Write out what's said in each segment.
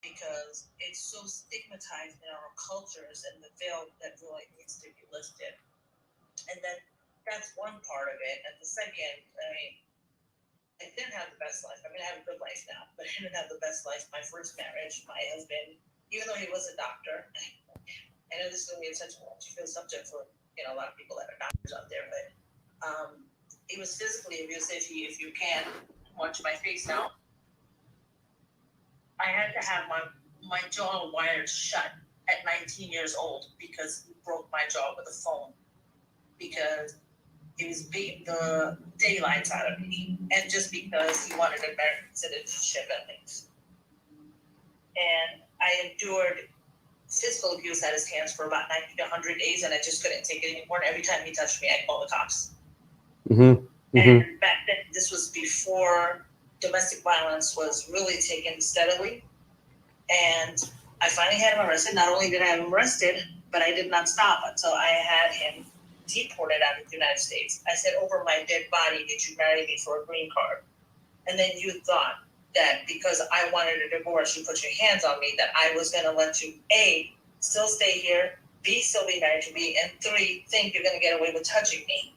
because it's so stigmatized in our cultures and the veil that really needs to be lifted. And then that's one part of it. And the second, I mean, I didn't have the best life. I mean, I have a good life now, but I didn't have the best life. My first marriage, my husband, even though he was a doctor, I know this is going to be such a feel subject for a lot of people that are doctors out there, but he was physically abusive. If you can watch my face now, I had to have my jaw wired shut at 19 years old because he broke my jaw with a phone because he was beating the daylights out of me, and just because he wanted American citizenship at least. And I endured physical abuse at his hands for about 90 to 100 days, and I just couldn't take it anymore. And every time he touched me, I'd call the cops. And back then, this was before domestic violence was really taken steadily. And I finally had him arrested. Not only did I have him arrested, but I did not stop until I had him deported out of the United States. I said, over my dead body, did you marry me for a green card? And then you thought that because I wanted a divorce, you put your hands on me, that I was going to let you, A, still stay here, B, still be married to me, and 3, think you're going to get away with touching me.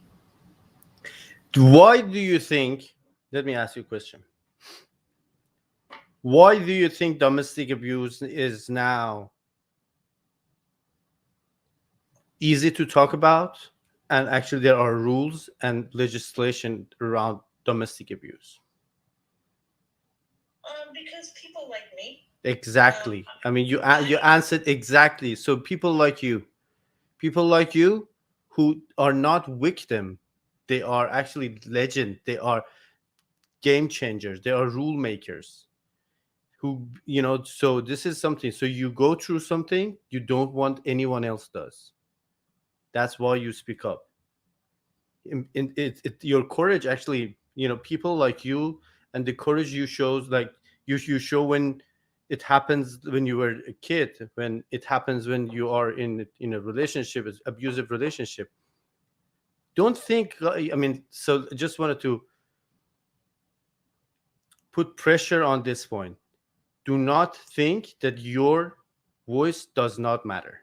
Why do you think, let me ask you a question. Why do you think domestic abuse is now easy to talk about, and actually there are rules and legislation around domestic abuse? Because people like me. Exactly. I mean, you answered exactly. So people like you who are not victim, they are actually legend. They are game changers. They are rule makers. Who, so this is something. So you go through something you don't want anyone else does. That's why you speak up. Your courage actually, people like you, and the courage you shows, like you show when it happens when you were a kid, when it happens when you are in a relationship, abusive relationship. Don't think, I mean, so just wanted to put pressure on this point. Do not think that your voice does not matter,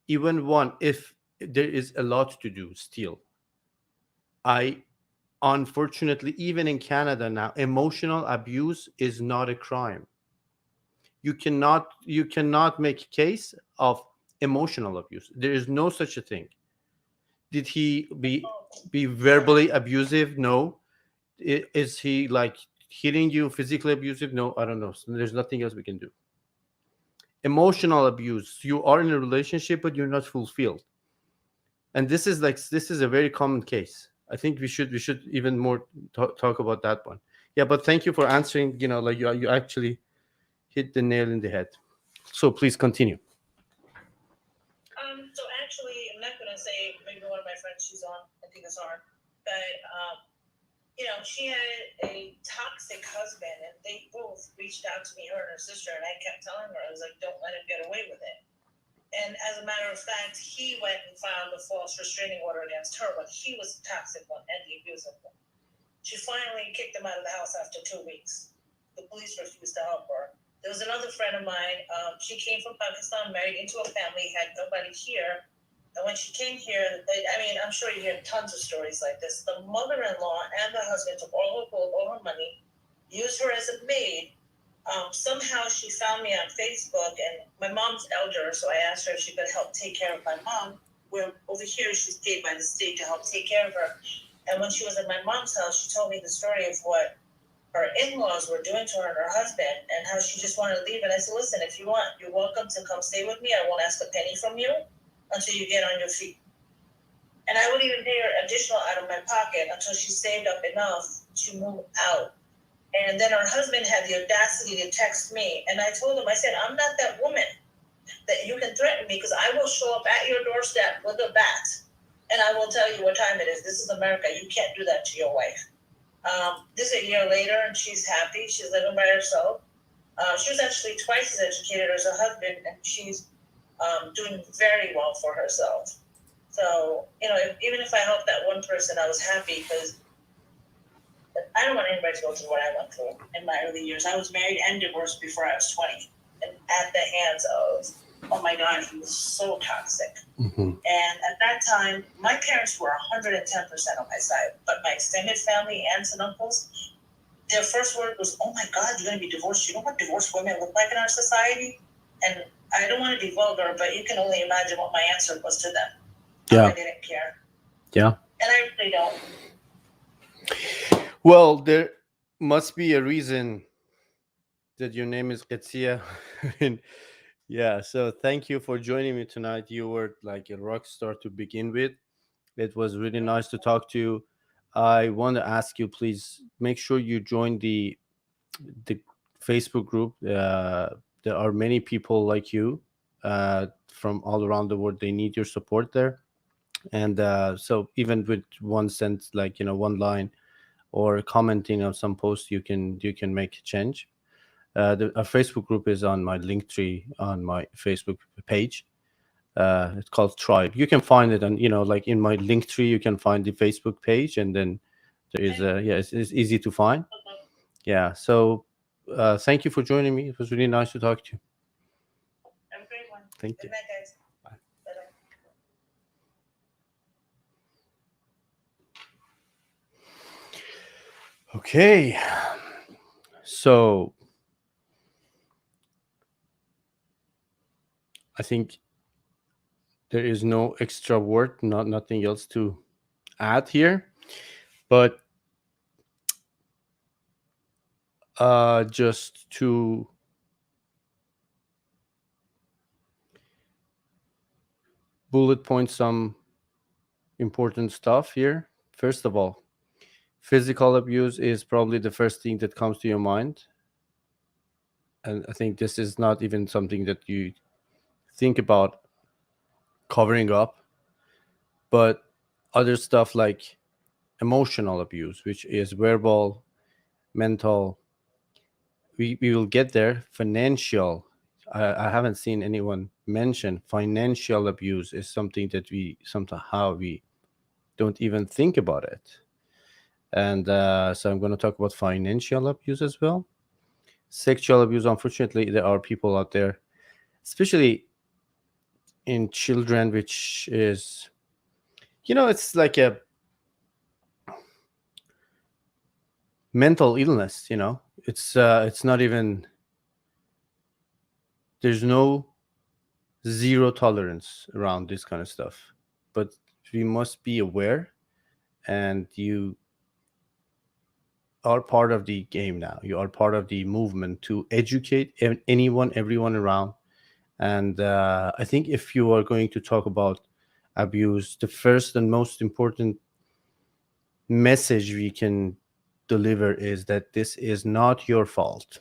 even one, if there is a lot to do still. I Unfortunately, even in Canada now, emotional abuse is not a crime. You cannot make a case of emotional abuse. There is no such a thing. Did he be verbally abusive? No. Is he like hitting you, physically abusive? No, I don't know. So there's nothing else we can do. Emotional abuse, you are in a relationship but you're not fulfilled, and this is a very common case. I think we should even more talk about that one. Yeah, but thank you for answering. Like you actually hit the nail in the head. So please continue. So actually, I'm not going to say maybe one of my friends, she's on, I think it's on, but she had a toxic husband, and they both reached out to me, her and her sister, and I kept telling her, I was like, don't let him get away with it. And as a matter of fact, he went and filed a false restraining order against her, but he was the toxic one and the abusive one. She finally kicked him out of the house after 2 weeks. The police refused to help her. There was another friend of mine. She came from Pakistan, married into a family, had nobody here. And when she came here, I'm sure you hear tons of stories like this. The mother-in-law and the husband took all her gold, all her money, used her as a maid. Somehow she found me on Facebook, and my mom's elder, so I asked her if she could help take care of my mom. Where over here she's paid by the state to help take care of her. And when she was at my mom's house, she told me the story of what her in-laws were doing to her and her husband, and how she just wanted to leave. And I said, listen, if you want, you're welcome to come stay with me. I won't ask a penny from you until you get on your feet. And I would even pay her additional out of my pocket until she saved up enough to move out. And then her husband had the audacity to text me. And I told him, I said, I'm not that woman that you can threaten me, because I will show up at your doorstep with a bat, and I will tell you what time it is. This is America. You can't do that to your wife. This is a year later, and she's happy. She's living by herself. She was actually twice as educated as her husband, and she's doing very well for herself. So, even if I helped that one person, I was happy, because I don't want anybody to go through what I went through in my early years. I was married and divorced before I was 20. and at the hands of, oh my God, he was so toxic. Mm-hmm. And at that time, my parents were 110% on my side, but my extended family, aunts and uncles, their first word was, oh my God, you're going to be divorced. You know what divorced women look like in our society? And I don't want to be vulgar, but you can only imagine what my answer was to them. Yeah. I didn't care. Yeah. And I really don't. Well, there must be a reason that your name is Qetsia. And yeah, so thank you for joining me tonight. You were like a rock star to begin with. It was really nice to talk to you. I want to ask you, please make sure you join the Facebook group. There are many people like you from all around the world. They need your support there. And so even with one sentence, like one line or commenting on some post, you can make a change. Our Facebook group is on my link tree on my Facebook page. It's called Tribe. You can find it on, like in my link tree, you can find the Facebook page, and then there is it's easy to find. Yeah. So thank you for joining me. It was really nice to talk to you. Have a great one. Thank Good you. night, guys. Bye. Bye-bye. Okay. So I think there is no extra word, nothing else to add here, but just to bullet point some important stuff here. First of all, physical abuse is probably the first thing that comes to your mind. And I think this is not even something that you think about covering up, but other stuff like emotional abuse, which is verbal, mental. We will get there. Financial. I haven't seen anyone mention financial abuse is something that we somehow we don't even think about it. And so I'm going to talk about financial abuse as well. Sexual abuse, unfortunately, there are people out there, especially in children, which is, it's like a mental illness. It's not even, there's no zero tolerance around this kind of stuff, but we must be aware, and you are part of the game now. You are part of the movement to educate anyone, everyone around. And I think if you are going to talk about abuse, the first and most important message we can deliver is that this is not your fault.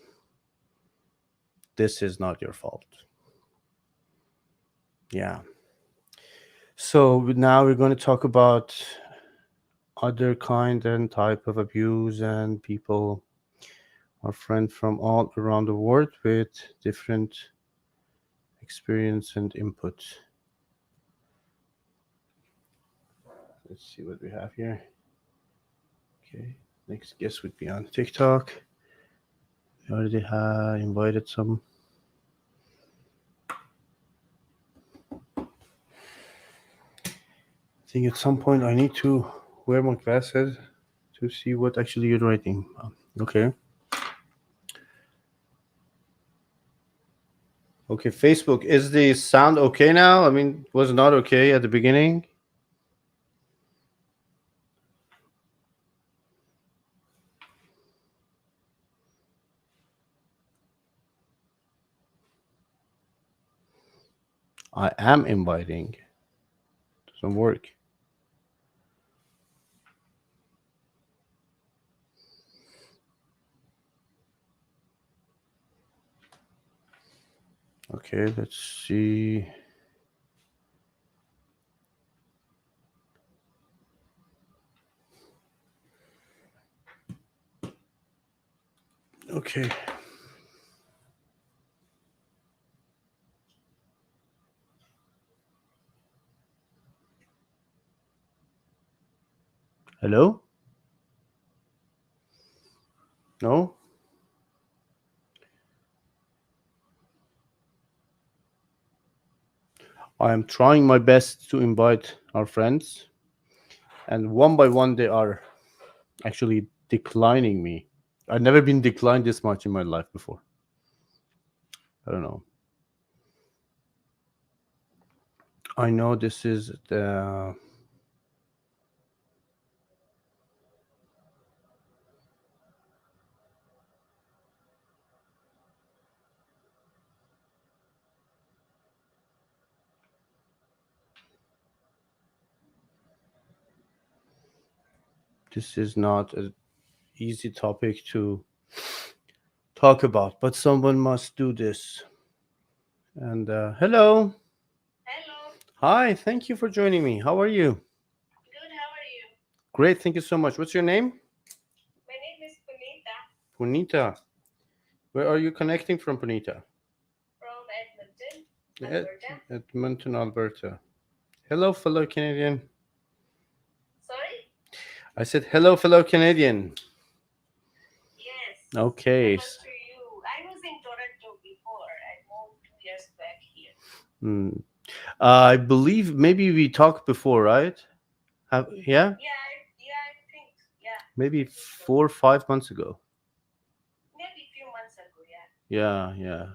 This is not your fault. Yeah. So now we're going to talk about other kind and type of abuse, and people are friends from all around the world with different experience and input. Let's see what we have here. Okay, next guest would be on TikTok. We already have invited some. I think at some point I need to wear my glasses to see what actually you're writing. Okay. Okay, Facebook. Is the sound okay now? I mean, was not okay at the beginning. I am inviting. Doesn't work. Okay, let's see. Okay. Hello? No? I am trying my best to invite our friends, and one by one, they are actually declining me. I've never been declined this much in my life before. I don't know. I know this is not an easy topic to talk about, but someone must do this. And hello, Hello. hi, thank you for joining me. How are you? Good. How are you? Great, thank you so much. What's your name? My name is Punita Punita. Where are you connecting from, Punita? from Edmonton, Ed- Alberta. Edmonton, Alberta. Hello, fellow Canadian. Sorry? I said hello, fellow Canadian. Yes. Okay. Hello to you. I was in Toronto before. I moved 2 years back here. Hmm. I believe maybe we talked before, right? Yeah, Yeah, I think. Yeah, maybe I think so. 4 or 5 months ago. Maybe a few months ago. Yeah. Yeah, yeah.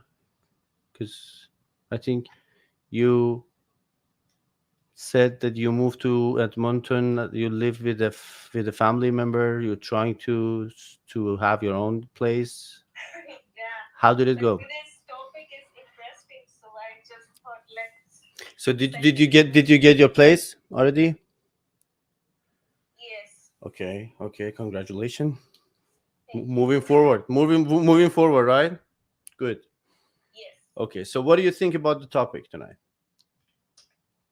Because I think you said that you moved to Edmonton. You live with with a family member. You're trying to have your own place. Yeah. How did it But go? today's topic is interesting, so I just thought let's So spend did you few get minutes. your place already? Yes. Okay, okay. Congratulations. Thank you. Moving forward, moving forward, right? Good. Yes. Okay. So what do you think about the topic tonight?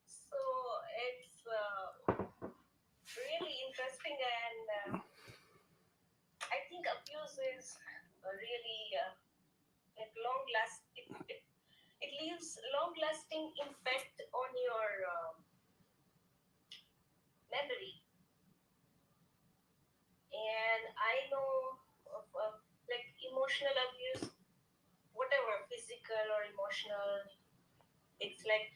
So it's really interesting, and I think abuse is really like long last. It leaves long lasting impact on your memory, and I know of like emotional abuse, whatever physical or emotional. It's like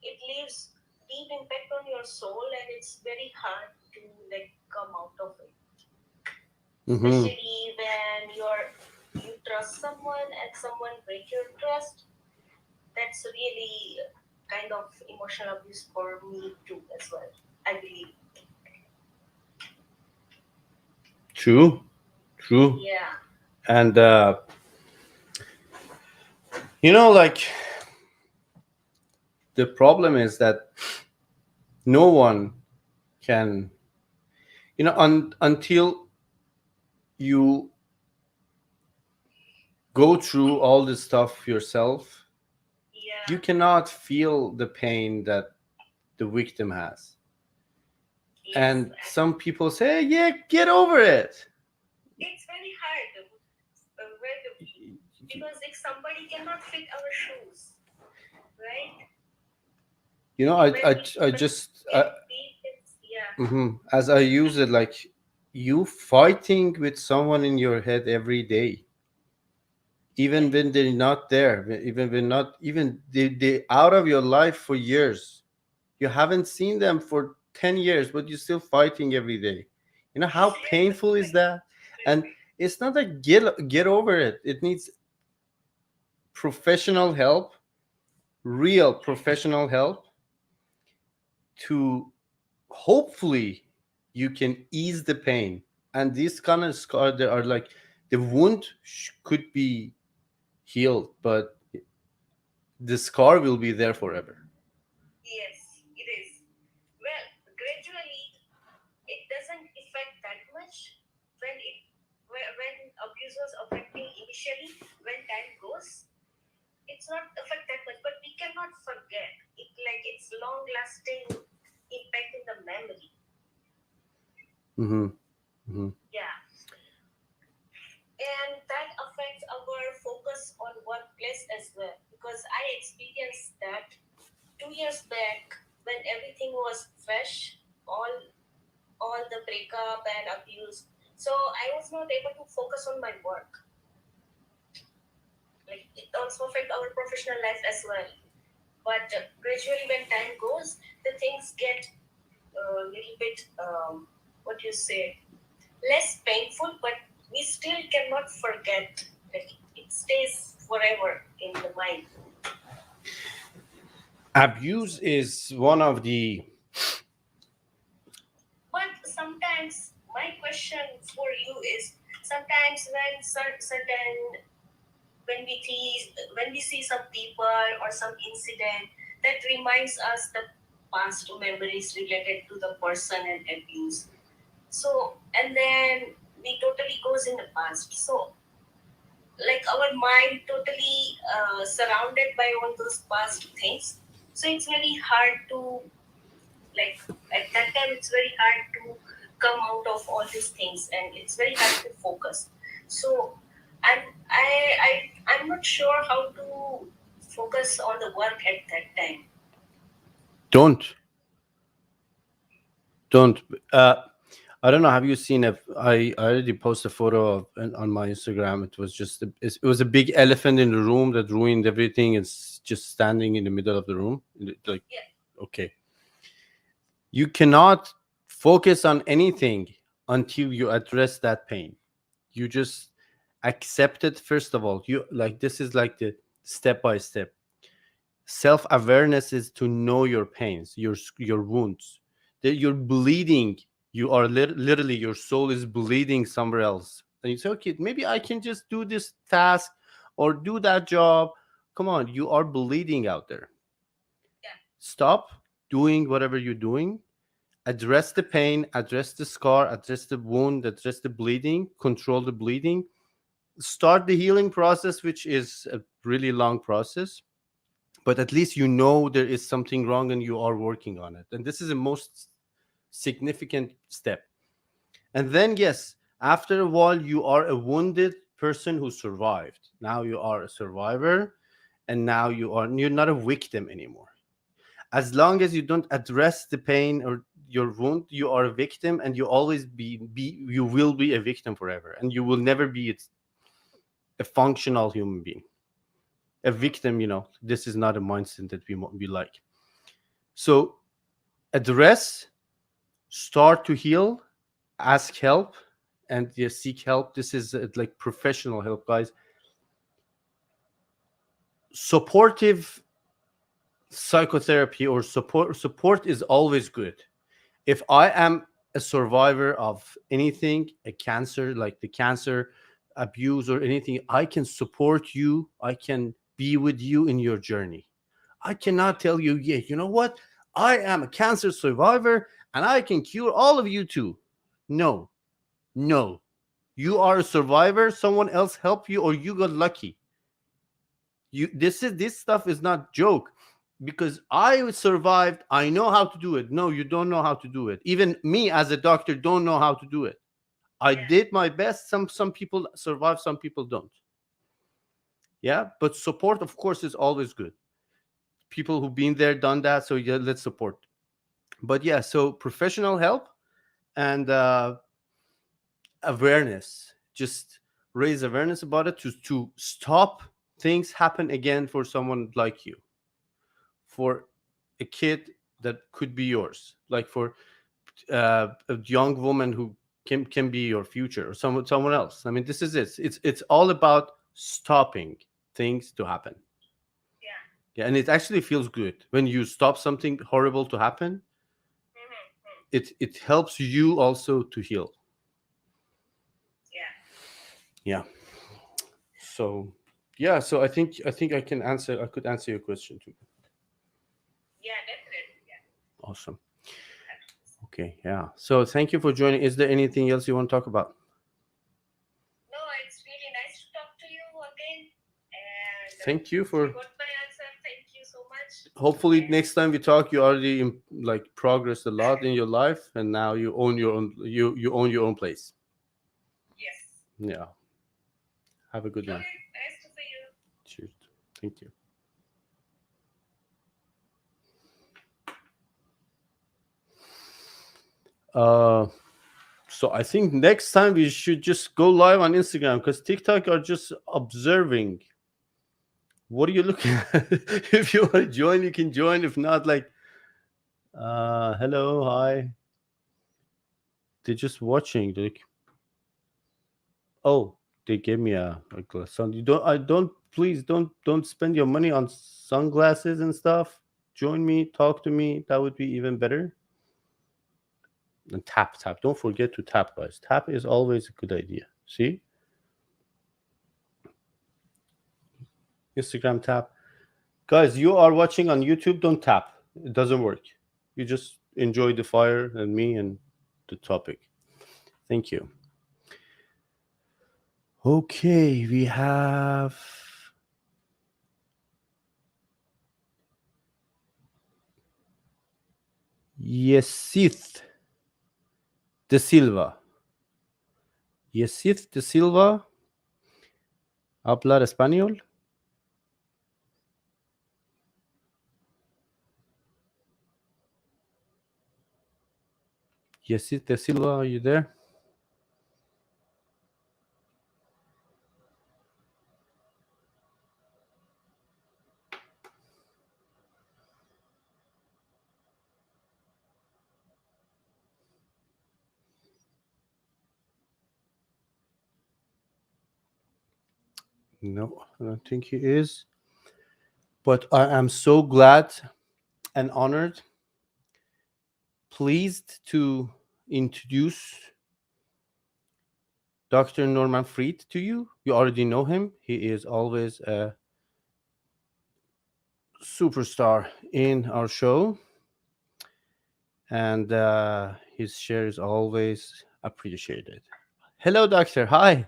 it leaves deep impact on your soul, and it's very hard to like come out of it, Mm-hmm. especially when you trust someone and someone break your trust. That's really kind of emotional abuse for me too as well, I believe. True. True. Yeah. And like the problem is that no one can, until you go through all this stuff yourself, you Yeah. cannot feel the pain that the victim has. Yes. And some people say, yeah, get over it. It's very hard because if somebody cannot fit our shoes, right? You know, I When I, we I just get deep, it's yeah. as I use it, like you fighting with someone in your head every day, even Yes. when they're not there, even when not even they out of your life for years. You haven't seen them for 10 years, but you're still fighting every day. You know how Yes. painful is that? And it's not like get over it. It needs professional help, real professional help, to hopefully you can ease the pain. And these kind of scars, they are like the wound could be healed, but the scar will be there forever. Yes, it is. Well, gradually, it doesn't affect that much when abuse was affecting initially. When time goes, it's not affect that much. But we cannot forget it. Like it's long lasting impact in the memory. Mm-hmm. Mm-hmm. Yeah, and that affects our focus on workplace as well. Because I experienced that 2 years back when everything was fresh, all the breakup and abuse. So I was not able to focus on my work. Like it also affect our professional life as well. But gradually, when time goes, the things get a little bit, what you say, less painful, but we still cannot forget. Like it stays forever in the mind. Abuse is one of the But sometimes my question for you is, sometimes when certain when we see some people or some incident that reminds us the past memories related to the person and abuse. So and then we totally goes in the past. So like our mind totally surrounded by all those past things. So it's very hard to, like, at that time it's very hard to come out of all these things, and it's very hard to focus. So i'm i, I'm not sure how to focus on the work at that time. don't don't I don't know. Have you seen if I already posted a photo of on my Instagram. It was just it was a big elephant in the room that ruined everything. It's just standing in the middle of the room. Like, Yeah. okay, you cannot focus on anything until you address that pain. You just accept it first of all. You like this is like the step by step. Self awareness is to know your pains, your wounds, that you're bleeding. You are literally your soul is bleeding somewhere else, and you say, okay, maybe I can just do this task or do that job. Come on, you are bleeding out there. Yeah. Stop doing whatever you're doing. Address the pain, address the scar, address the wound, address the bleeding, control the bleeding, start the healing process, which is a really long process, but at least you know there is something wrong and you are working on it. And this is the most significant step. And then, yes, after a while, you are a wounded person who survived. Now you are a survivor, and now you're not a victim anymore. As long as you don't address the pain or your wound, you are a victim, and you always be you will be a victim forever, and you will never be a functional human being. A victim, this is not a mindset that we like. So address, start to heal, ask help, and yes, seek help. This is like professional help, guys. Supportive psychotherapy or support is always good. If I am a survivor of anything, a cancer, like the cancer abuse or anything, I can support you. I can be with you in your journey. I cannot tell you, yeah, you know what? I am a cancer survivor and I can cure all of you too. No, no. You are a survivor. Someone else helped you, or you got lucky. This stuff is not joke. Because I survived, I know how to do it. No, you don't know how to do it. Even me as a doctor don't know how to do it. I Yeah. did my best. Some people survive, some people don't. Yeah, but support, of course, is always good. People who've been there, done that. So yeah, let's support. But yeah, so professional help and awareness. Just raise awareness about it to stop things happen again for someone like you, for a kid that could be yours, like for a young woman who can be your future, or someone else. I mean, this is it. It's all about stopping things to happen. Yeah. Yeah, and it actually feels good when you stop something horrible to happen. Mm-hmm. It helps you also to heal. Yeah. Yeah. So yeah, so I think I could answer your question too. Yeah, definitely. Yeah. Awesome. Okay, yeah. So thank you for joining. Is there anything else you want to talk about? No, it's really nice to talk to you again. And Thank you since you for. got my answer, thank you so much. Hopefully, And next time we talk, you already like progressed a lot in your life, and now you own your own. You own your own place. yes. Yeah. Have a good one. Okay, nice to see you. Cheers. Thank you. Uh, so I think next time we should just go live on Instagram because TikTok are just observing What are you looking at? If you want to join, you can join. If not, like, hello, hi. They're just watching. Like, oh, they gave me a glass. You don't. I don't. Please don't spend your money on sunglasses and stuff. Join me. Talk to me. That would be even better. And tap. Don't forget to tap, guys. Tap is always a good idea. See, Instagram tap. Guys, you are watching on YouTube. Don't tap. It doesn't work. You just enjoy the fire and me and the topic. Thank you. Okay, we have Yesith de Silva. Yesith de Silva, hablar español. Yesith de Silva, are you there? No, I don't think he is. But I am so glad and honored, pleased to introduce Dr. Norman Fried to you. You already know him. He is always a superstar in our show, and his share is always appreciated. Hello, doctor. Hi. Hey,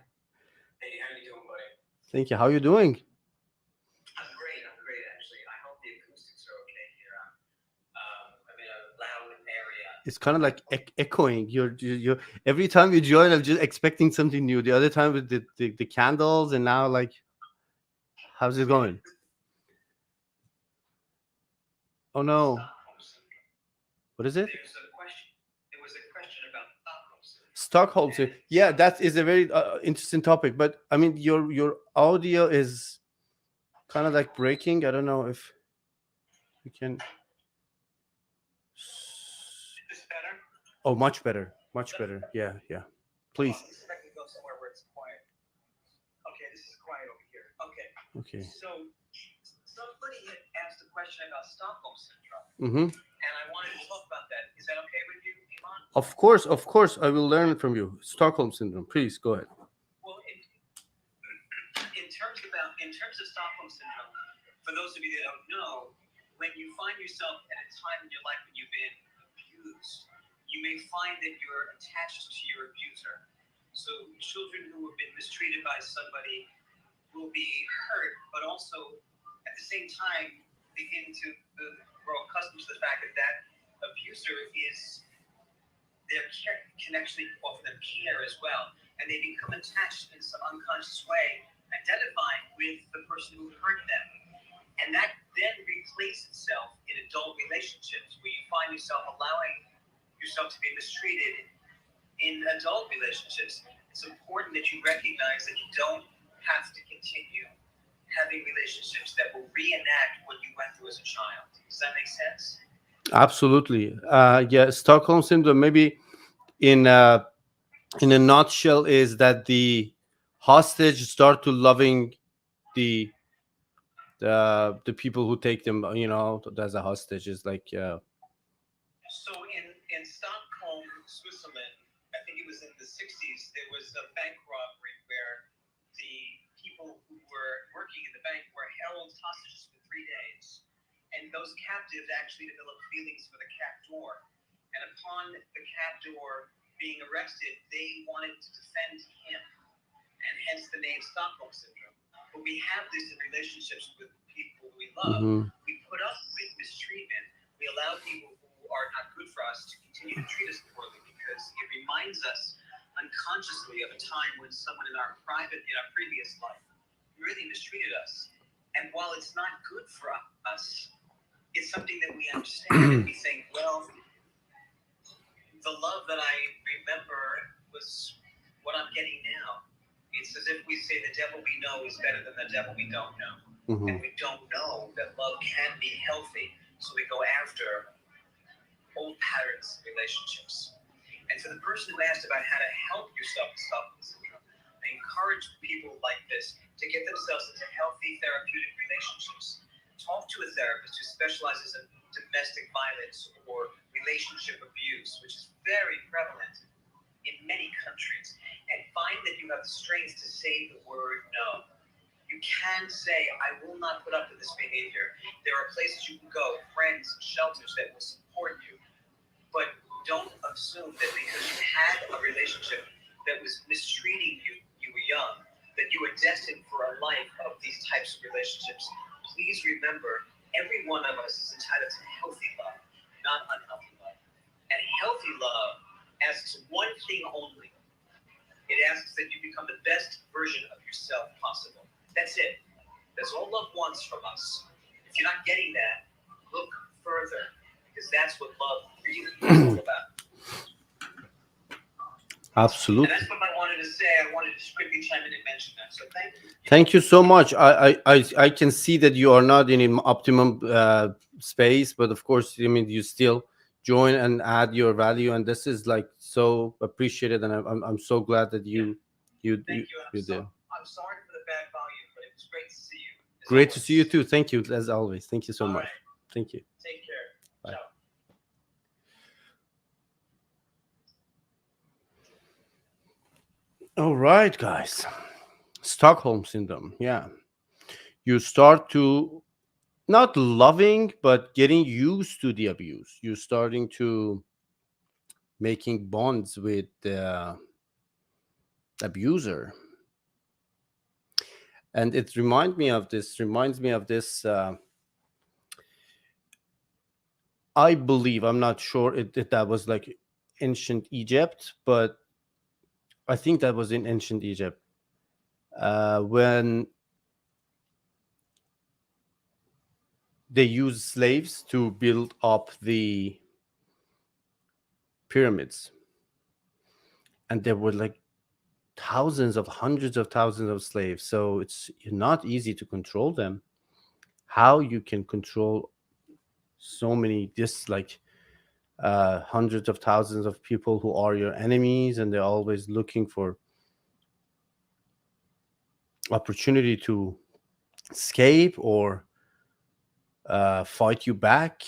how you doing, buddy? Thank you. How you doing? I'm great. Actually. I hope the acoustics are okay here. I'm in a loud area. It's kind of like echoing. You're every time you join, I'm just expecting something new. The other time with the candles, and now like, how's it going? Oh no, Stockholm Syndrome. what is it? There was a question about Stockholm Syndrome. Stockholm Syndrome. Yeah, that is a very interesting topic. But I mean, your audio is kind of like breaking. I don't know if you can. Is this better? Oh, much better, much better. Yeah. Please. Well, let's see if I can go somewhere where it's quiet. Okay, this is quiet over here. Okay. Okay. So somebody had asked a question about Stockholm Syndrome, Mm-hmm. and I wanted to talk about that. Is that okay with you, Iman? Of course, I will learn from you. Stockholm Syndrome. Please go ahead. Well, in terms of Stockholm Syndrome, for those of you that don't know, when you find yourself at a time in your life when you've been abused, you may find that you're attached to your abuser. So children who have been mistreated by somebody will be hurt, but also at the same time begin to grow accustomed to the fact that that abuser is can actually offer them care as well, and they become attached in some unconscious way, identifying with the person who hurt them, and that then replaces itself in adult relationships where you find yourself allowing yourself to be mistreated in adult relationships. It's important that you recognize that you don't have to continue having relationships that will reenact what you went through as a child. Does that make sense? Absolutely. Yeah, Stockholm Syndrome. Maybe in a nutshell, is that the hostage start to loving the the people who take them, as a hostage. Is like, So in Stockholm, Switzerland, I think it was in the 60s, there was a bank robbery where the people who were working in the bank were held hostages for 3 days. And those captives actually developed feelings for the captor. And upon the captor being arrested, they wanted to defend him, and hence the name Stockholm Syndrome. But we have this in relationships with people we love. Mhm. We put up with mistreatment. We allow people who are not good for us to continue to treat us poorly because it reminds us unconsciously of a time when someone in our previous life really mistreated us. And while it's not good for us, it's something that we understand and we think, well, the love that I remember was what I'm getting now. It's as if we say the devil we know is better than the devil we don't know. Mhm. And we don't know that love can be healthy, so we go after old patterns in relationships. And for the person who asked about how to help yourself with Stockholm Syndrome, I encourage people like this to get themselves into healthy therapeutic relationships. Talk to a therapist who specializes in domestic violence or relationship abuse, which is very prevalent in many countries, and find that you have the strength to say the word no. You can say, I will not put up with this behavior. There are places you can go, friends, shelters that will support you. But don't assume that because you had a relationship that was mistreating you, you were young, that you were destined for a life of these types of relationships. Please remember, every one of us is entitled to healthy love, not unhealthy love. And healthy love asks one thing only. It asks that you become the best version of yourself possible. That's it. That's all love wants from us. If you're not getting that, look further, because that's what love really is all about. And Absolutely. that's what I wanted to say. I wanted to just quickly chime in and mention that. So thank you. Thank you so much. I can see that you are not in an optimum space, but of course, I mean, you still join and add your value, and this is like so appreciated, and I'm so glad that you Thank you. you did. I'm sorry for the bad volume, but it was great to see you. As Great to always. see you too. Thank you as always. Thank you so All much. right. Thank you. Take care. Bye. Ciao. All right, guys. Stockholm syndrome. Yeah, you start to not loving, but getting used to the abuse. You're starting to making bonds with the abuser, and it reminds me of this I believe, I'm not sure if that was like ancient Egypt, but I think that was in ancient Egypt, when they used slaves to build up the pyramids, and there were like thousands of hundreds of thousands of slaves, so it's not easy to control them. How you can control so many, just like hundreds of thousands of people who are your enemies, and they're always looking for opportunity to escape or fight you back.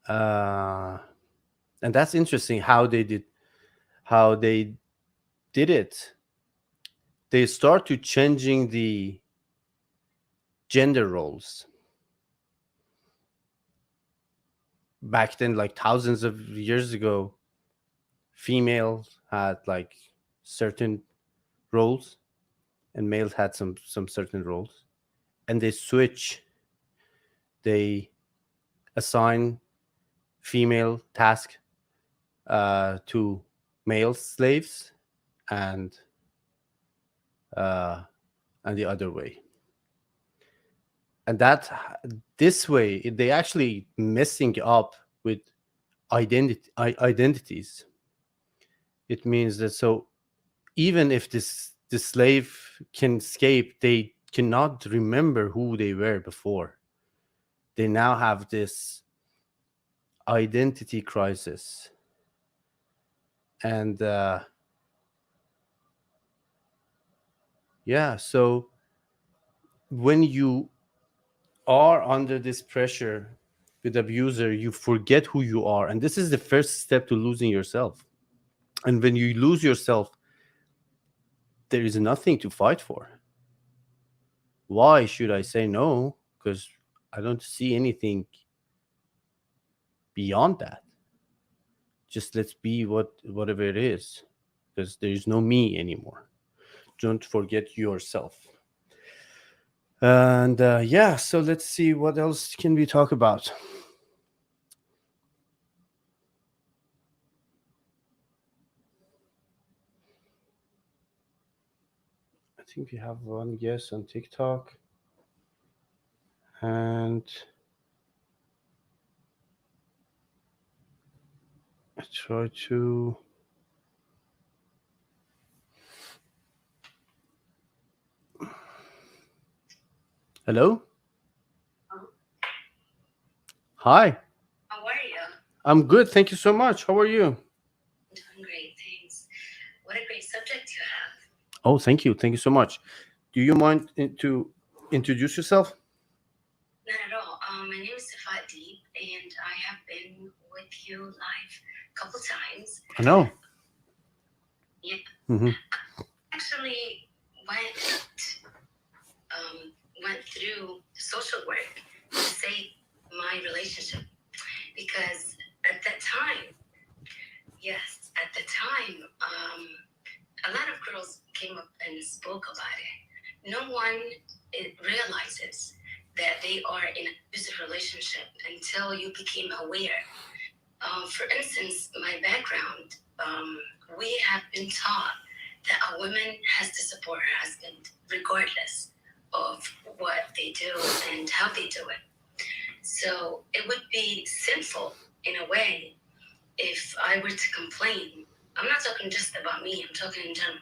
uh, and that's interesting how they did it. They start to changing the gender roles. Back then, like thousands of years ago, females had like certain roles and males had some certain roles, and they switch. They assign female task to male slaves, and uh, and the other way. And that this way they actually messing up with identities. It means that, so even if the slave can escape, they cannot remember who they were before. They now have this identity crisis. And yeah, so when you are under this pressure with abuser, you forget who you are, and this is the first step to losing yourself. And when you lose yourself, there is nothing to fight for. Why should I say no? Because I don't see anything beyond that. Just let's be whatever it is, because there is no me anymore. Don't forget yourself. And yeah, so let's see what else can we talk about. I think we have one guest on TikTok, and I try to. Hello. Oh, Hi. how are you? I'm good. Thank you so much. How are you? Doing great, thanks. What a great subject you have. Oh, thank you. Thank you so much. Do you mind to introduce yourself? Not at all. My name is Safat Deep, and I have been with you live a couple times. I know. Yeah, Hmm. actually um, went through social work to save my relationship because at that time, yes, at the time, a lot of girls came up and spoke about it. No one realizes that they are in an abusive relationship until you became aware. For instance, my background, we have been taught that a woman has to support her husband regardless of what they do and how they do it. So it would be sinful in a way if I were to complain. I'm not talking just about me, I'm talking in general.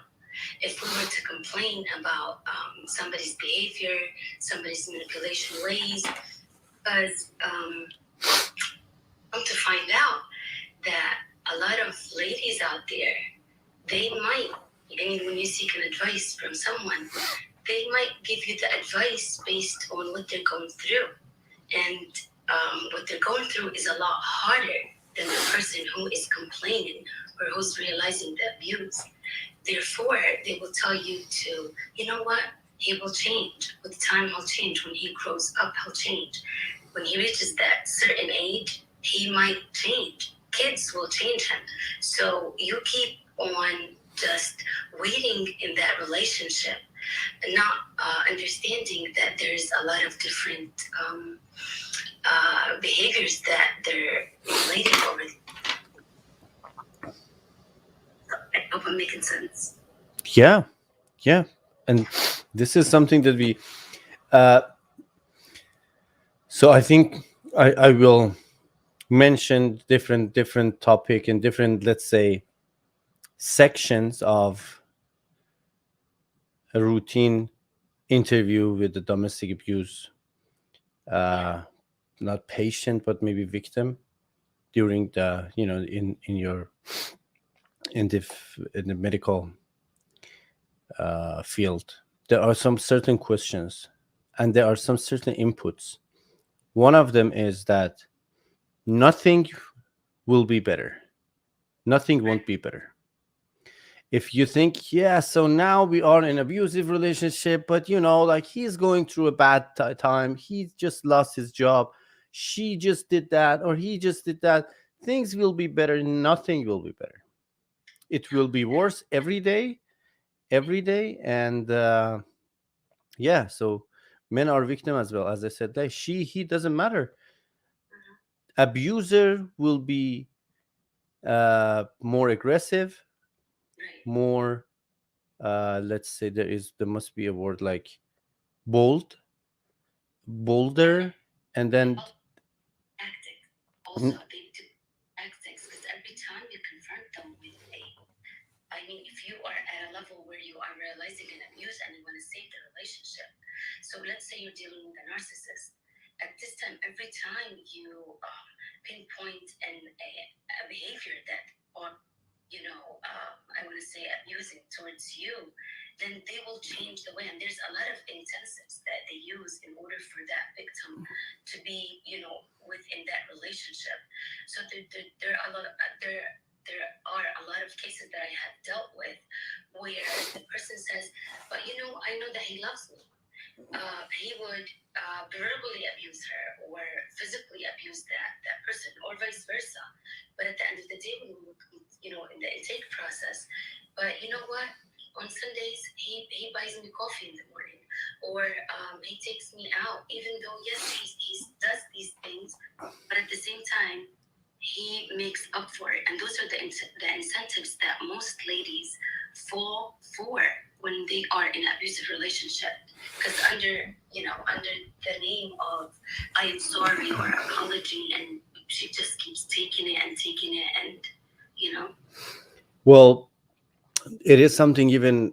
If we were to complain about somebody's behavior, somebody's manipulation ways, because come to find out that a lot of ladies out there, they might, and when you seek an advice from someone, they might give you the advice based on what they're going through. And what they're going through is a lot harder than the person who is complaining or who's realizing the abuse. Therefore, they will tell you to, you know what? He will change. With time, he'll change. When he grows up, he'll change. When he reaches that certain age, he might change. Kids will change him. So you keep on just waiting in that relationship, not understanding that there's a lot of different behaviors that they're related over. I hope I'm making sense. Yeah. Yeah. And this is something that we. Uh, so I think I will mention different topic and different, let's say, sections of a routine interview with the domestic abuse, uh, not patient but maybe victim during the in your in the medical field. There are some certain questions and there are some certain inputs. One of them is that nothing will be better. Nothing won't be better. If you think, yeah, so now we are in abusive relationship, but like he's going through a bad time, he just lost his job, she just did that, or he just did that, things will be better. Nothing will be better. It will be worse every day. And yeah, so men are victim as well, as I said, like he doesn't matter. Abuser will be more aggressive, Right. more let's say there must be a word like bold, bolder, and then Tactic. Also, they do tactics because every time you confront them with I mean, if you are at a level where you are realizing an abuse and you want to save the relationship, so let's say you're dealing with a narcissist. At this time, every time you pinpoint a behavior that, or I want to say abusing towards you, then they will change the way. And there's a lot of intensives that they use in order for that victim to be, within that relationship. So there are a lot of there are a lot of cases that I have dealt with where the person says, "But I know that he loves me." He would verbally abuse her or physically abuse that person, or vice versa. But at the end of the day, when we look, in the intake process, but you know what? On Sundays, he buys me coffee in the morning, or he takes me out, even though yes, he does these things, but at the same time, he makes up for it. And those are the incentives that most ladies fall for when they are in an abusive relationship, because under the name of I am sorry or apology, and she just keeps taking it and taking it, and well, it is something even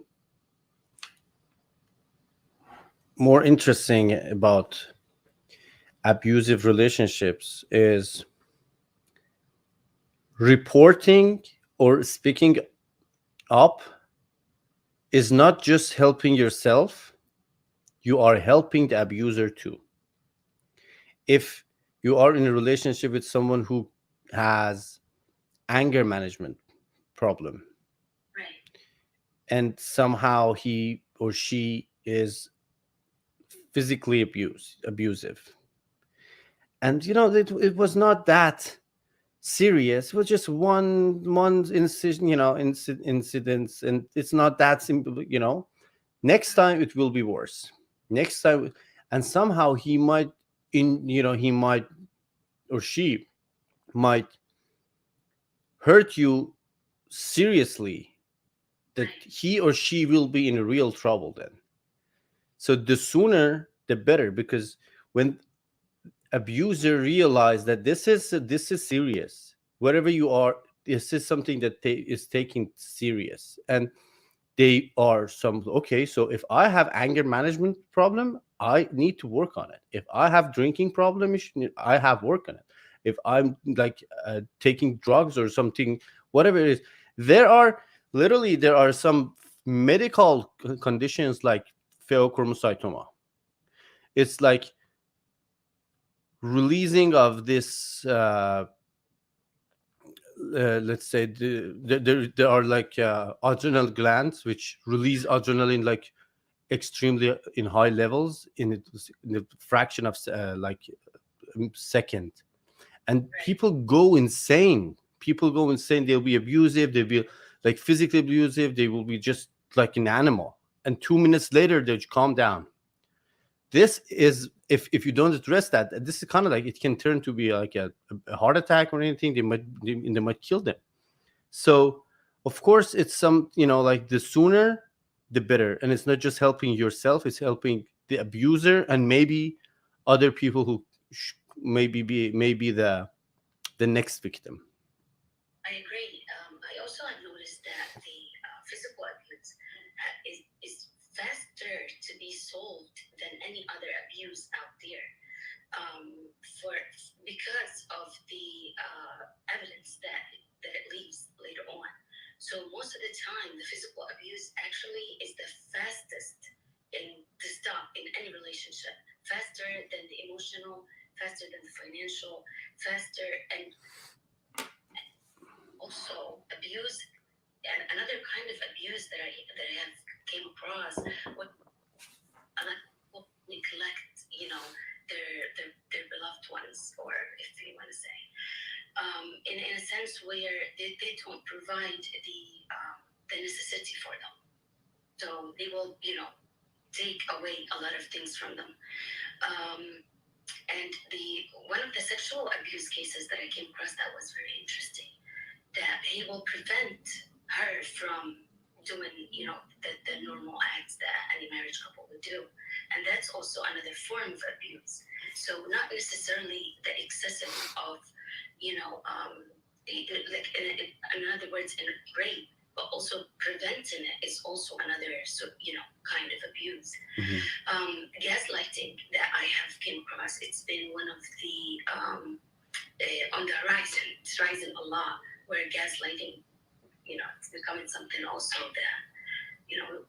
more interesting about abusive relationships is reporting or speaking up is not just helping yourself, you are helping the abuser too. If you are in a relationship with someone who has anger management problem, Right. and somehow he or she is physically abusive, and it was not that serious, it was just one incision, incidents, and it's not that simple. Next time it will be worse. Next time, and somehow he might, he might, or she might hurt you seriously, that Right. he or she will be in real trouble then. So the sooner the better, because when abuser realize that this is serious, wherever you are, this is something that is taking serious, and they are some, okay, so if I have anger management problem, I need to work on it. If I have drinking problem, I have work on it. If I'm like taking drugs or something, whatever it is, there are some medical conditions like pheochromocytoma. It's like releasing of this let's say there are like adrenal glands which release adrenaline like extremely in high levels in a fraction of like second, and Right. people go insane, they'll be abusive, they'll be like physically abusive, they will be just like an animal, and 2 minutes later they'll calm down. This is, if you don't address that, this is kind of like it can turn to be like a heart attack or anything, they might kill them. So of course it's some, like the sooner the better, and it's not just helping yourself, it's helping the abuser and maybe other people who maybe the next victim. I agree. I also have noticed that the physical abuse is faster to be solved than any other abuse out there. For because of the evidence that it leaves later on. So most of the time, the physical abuse actually is the fastest to stop in any relationship. Faster than the emotional, faster than the financial, faster, and also abuse. And another kind of abuse that I have came across, what a lot of people neglect, their beloved ones, or if you want to say, in a sense where they don't provide the necessity for them. So they will, take away a lot of things from them. Um, and one of the sexual abuse cases that I came across that was very interesting, that he will prevent her from doing, the normal acts that any marriage couple would do. And that's also another form of abuse. So not necessarily the excessive of, like in other words, in rape, but also preventing it is also another, kind of abuse. Gaslighting that I have came across, it's been one of the on the horizon. It's rising a lot, where gaslighting, it's becoming something also that,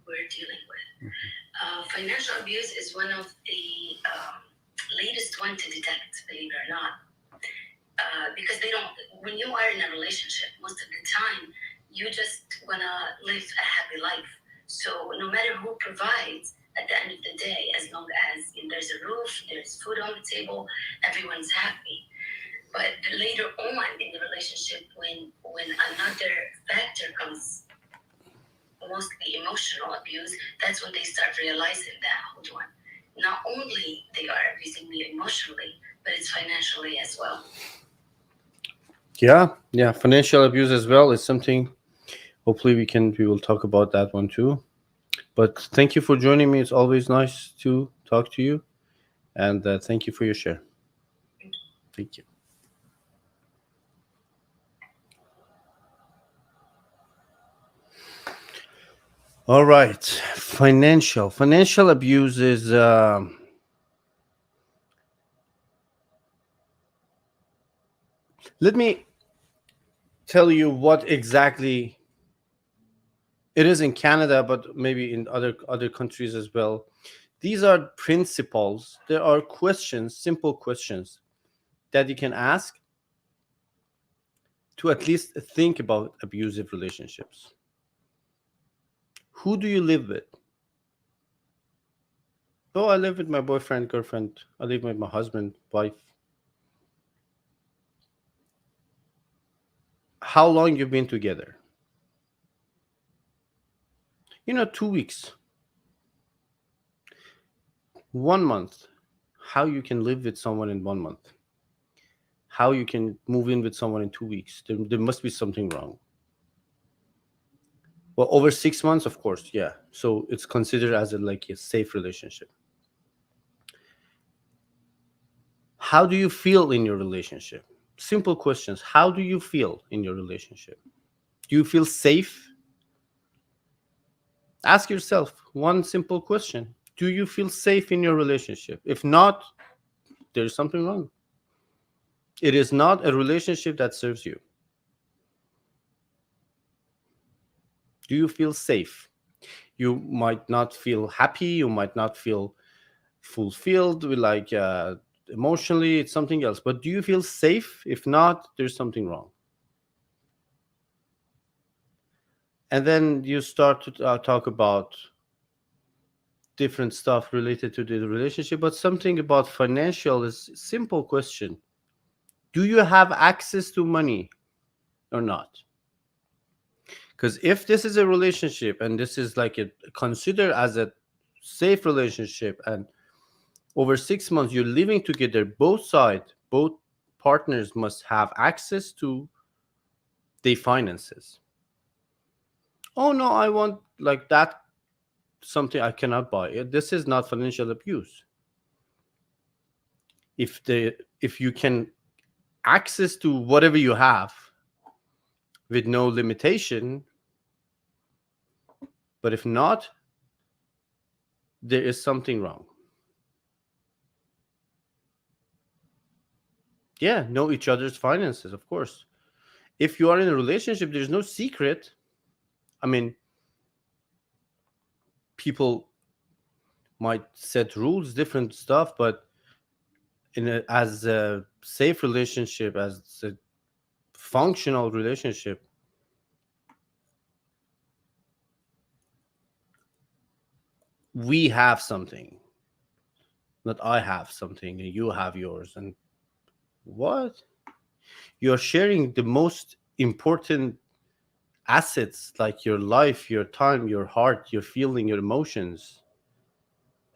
we're dealing with. Financial abuse is one of the latest one to detect, believe it or not, because they don't. When you are in a relationship, most of the time you just wanna live a happy life. So no matter who provides, at the end of the day, as long as there's a roof, there's food on the table, everyone's happy. But later on in the relationship, when another factor comes, mostly emotional abuse, that's when they start realizing that, hold on, not only they are abusing me emotionally, but it's financially as well. Yeah, financial abuse as well is something, hopefully we will talk about that one too. But thank you for joining me, it's always nice to talk to you, and thank you for your share. Thank you. All right, financial abuse is. Let me tell you what exactly it is in Canada, but maybe in other countries as well. These are principles. There are questions, simple questions that you can ask to at least think about abusive relationships. Who do you live with? Oh, I live with my boyfriend, girlfriend. I live with my husband, wife. How long you've been together? 2 weeks, 1 month. How you can live with someone in 1 month? How you can move in with someone in 2 weeks? There must be something wrong. Well, over 6 months, of course, yeah. So it's considered as like a safe relationship. How do you feel in your relationship? Simple questions. How do you feel in your relationship? Do you feel safe? Ask yourself one simple question. Do you feel safe in your relationship? If not, there's something wrong. It is not a relationship that serves you. Do you feel safe? You might not feel happy, you might not feel fulfilled with like emotionally, it's something else, but do you feel safe? If not, there's something wrong. And then you start to talk about different stuff related to the relationship, but something about financial is simple question. Do you have access to money or not? Because if this is a relationship and this is like a considered as a safe relationship, and over 6 months you're living together, both partners must have access to their finances. Oh no, I want like that, something I cannot buy. This is not financial abuse. If you can access to whatever you have with no limitation, but if not, there is something wrong. Yeah, know each other's finances, of course. If you are in a relationship, there's no secret. I mean, people might set rules, different stuff, but as a safe relationship, as a functional relationship, we have something. Not I have something and you have yours. And what? You're sharing the most important assets like your life, your time, your heart, your feeling, your emotions.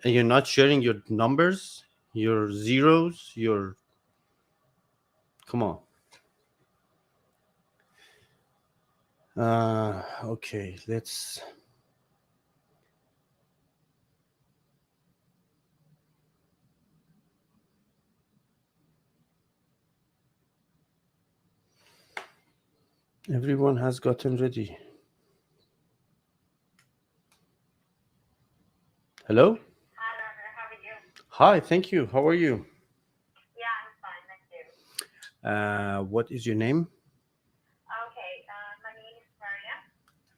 And you're not sharing your numbers, your zeros, your. Come on. Okay, let's. Everyone has gotten ready. Hello? Hi, Roger. How are you? Hi, thank you. How are you? Yeah, I'm fine. Thank you. What is your name? Okay, my name is Maria.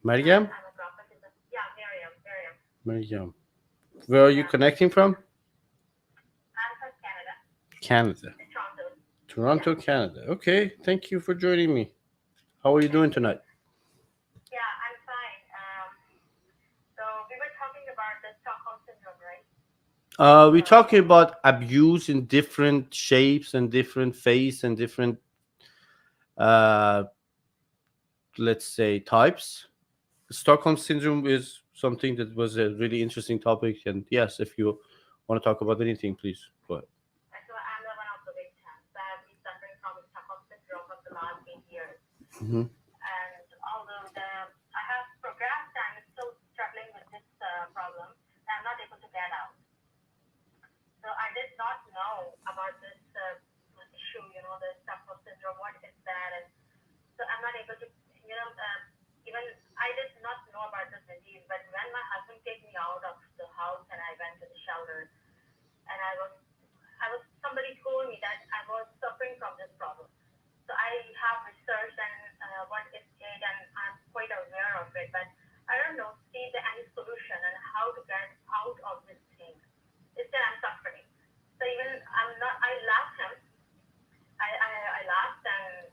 Mariam? I'm a property. Yeah, Miriam. Miriam. Mariam. Where are you Yeah. connecting from? I'm from Canada, Canada. Toronto. Toronto, Yeah. Canada. Okay, thank you for joining me. How are you doing tonight? Yeah, I'm fine. So we were talking about the Stockholm Syndrome, right? We're talking about abuse in different shapes and different face and different, uh, let's say, types. Stockholm Syndrome is something that was a really interesting topic. And yes, if you want to talk about anything, please go ahead. So I'm the one of the victims that is suffering from Stockholm Syndrome for the last 8 years. Mhm. And although I have progressed, I'm still struggling with this problem. I'm not able to get out. So I did not know about this issue, the Stockholm syndrome. What is that? And so I'm not able to, Even I did not know about this disease, but when my husband took me out of the house and I went to the shelter, and somebody told me that I was suffering from this problem. So I have researched and what it did, and I'm quite aware of it, but I don't know, see the any solution and how to get out of this thing. Instead, I'm suffering. So even I'm not. I laughed him. I laughed, and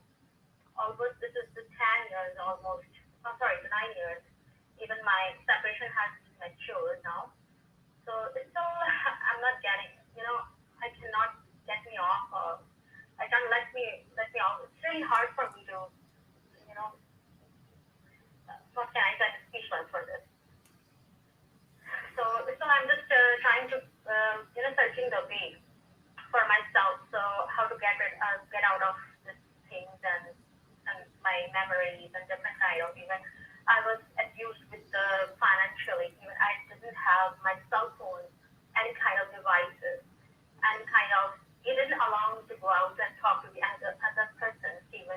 almost this is the 10 years almost. Oh, sorry, the 9 years. Even my separation has matured now. So it's still I'm not getting. I cannot get me off. I can't let me out. It's really hard for me to. You know, what can I say? I'm speechless for this. So I'm just trying to searching the way for myself. So how to get out of these things and my memories and different kind of even I was abused with the financially. Even I didn't have my cell phone, any kind of devices, any kind of. It didn't allow me to go out and talk to the other persons, even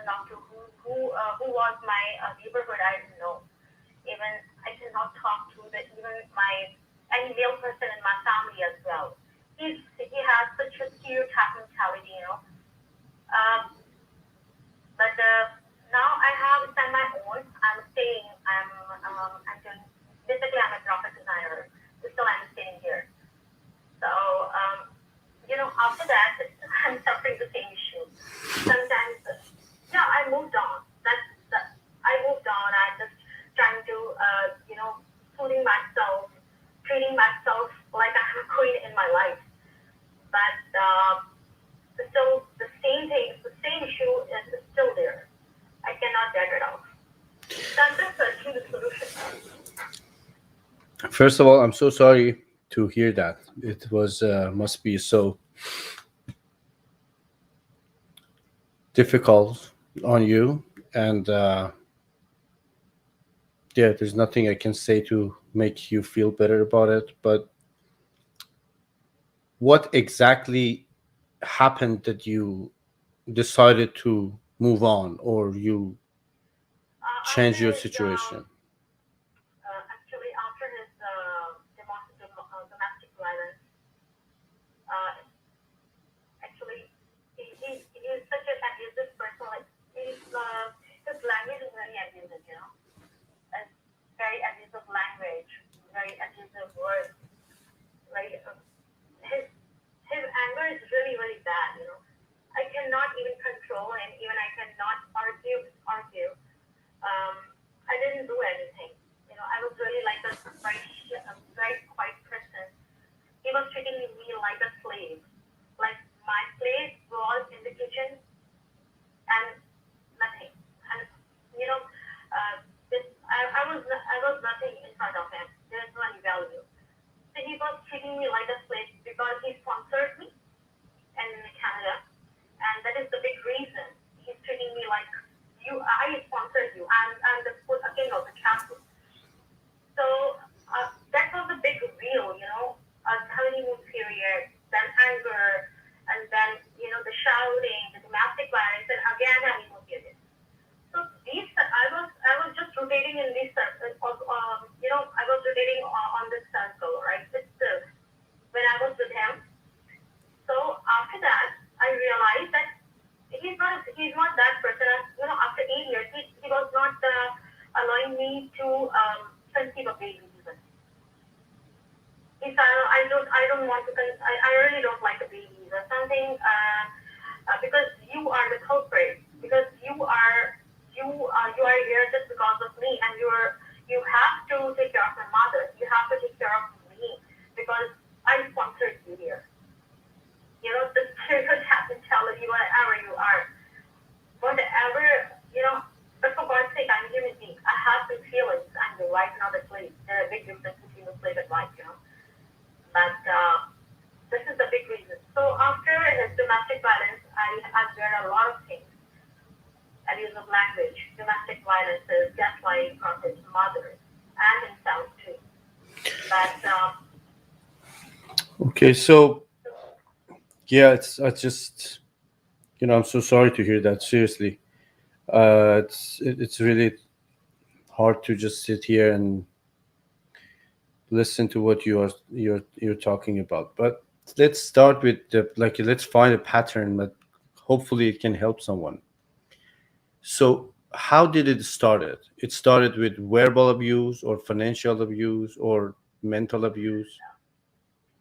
not to who was my neighborhood. I didn't know. Even I cannot talk to even my any male person in my family as well. He has such a stereotype mentality. Um, but now I have done my own. I'm staying. I'm doing. Basically, I'm a graphic designer. Still, I'm staying here. So after that, I'm suffering the same issue. Sometimes, I moved on. I moved on. I'm just trying to, soothing myself, treating myself like I'm a queen in my life. But still, the same thing, the same issue is still there. I cannot get it out. So I'm just searching the solution. First of all, I'm so sorry to hear that. It was must be so difficult on you, and yeah, there's nothing I can say to make you feel better about it. But what exactly happened that you decided to move on, or you change After your his, situation? actually, after his domestic violence, uh, actually, he is such an abusive person. Like his language is very abusive, and very abusive language, very abusive words. Like his anger is really really bad. I cannot even control him. Even I cannot argue. Um, I didn't do anything. I was really like a very quiet person. He was treating me like a slave. Like my place was in the kitchen and nothing. And you know, I was nothing in front of him. There's no any value. So he was treating me like a slave because he sponsored me in Canada, and that is the big reason he's treating me like you. I sponsored you. I'm the king of the castle. So that was a big real. A honeymoon period, then anger, and then the shouting, the domestic violence, and again honeymoon period. So I was just rotating in this circle. I was rotating on this circle, right? But still, when I was with him, so after that, I realized that he's not that person. After 8 years, he was not allowing me to conceive a baby even. If I don't want to I really don't like a baby or something because you are the culprit because you are here just because of me, and you have to take care of my mother. You have to take care of me because I sponsored you here. The spirit has to tell you whatever you are, whatever but for God's sake, I'm a human being. I have some feelings, and the right and other slave. There's a big difference between the slave and life. But this is the big reason. So after his domestic violence, I learned a lot of things. Abuse of language, domestic violences, gaslighting from his mother and himself too. But Okay, so yeah, I just I'm so sorry to hear that. Seriously, it's really hard to just sit here and listen to what you're talking about. But let's start with let's find a pattern that hopefully it can help someone. So how did it started? It started with verbal abuse or financial abuse or mental abuse.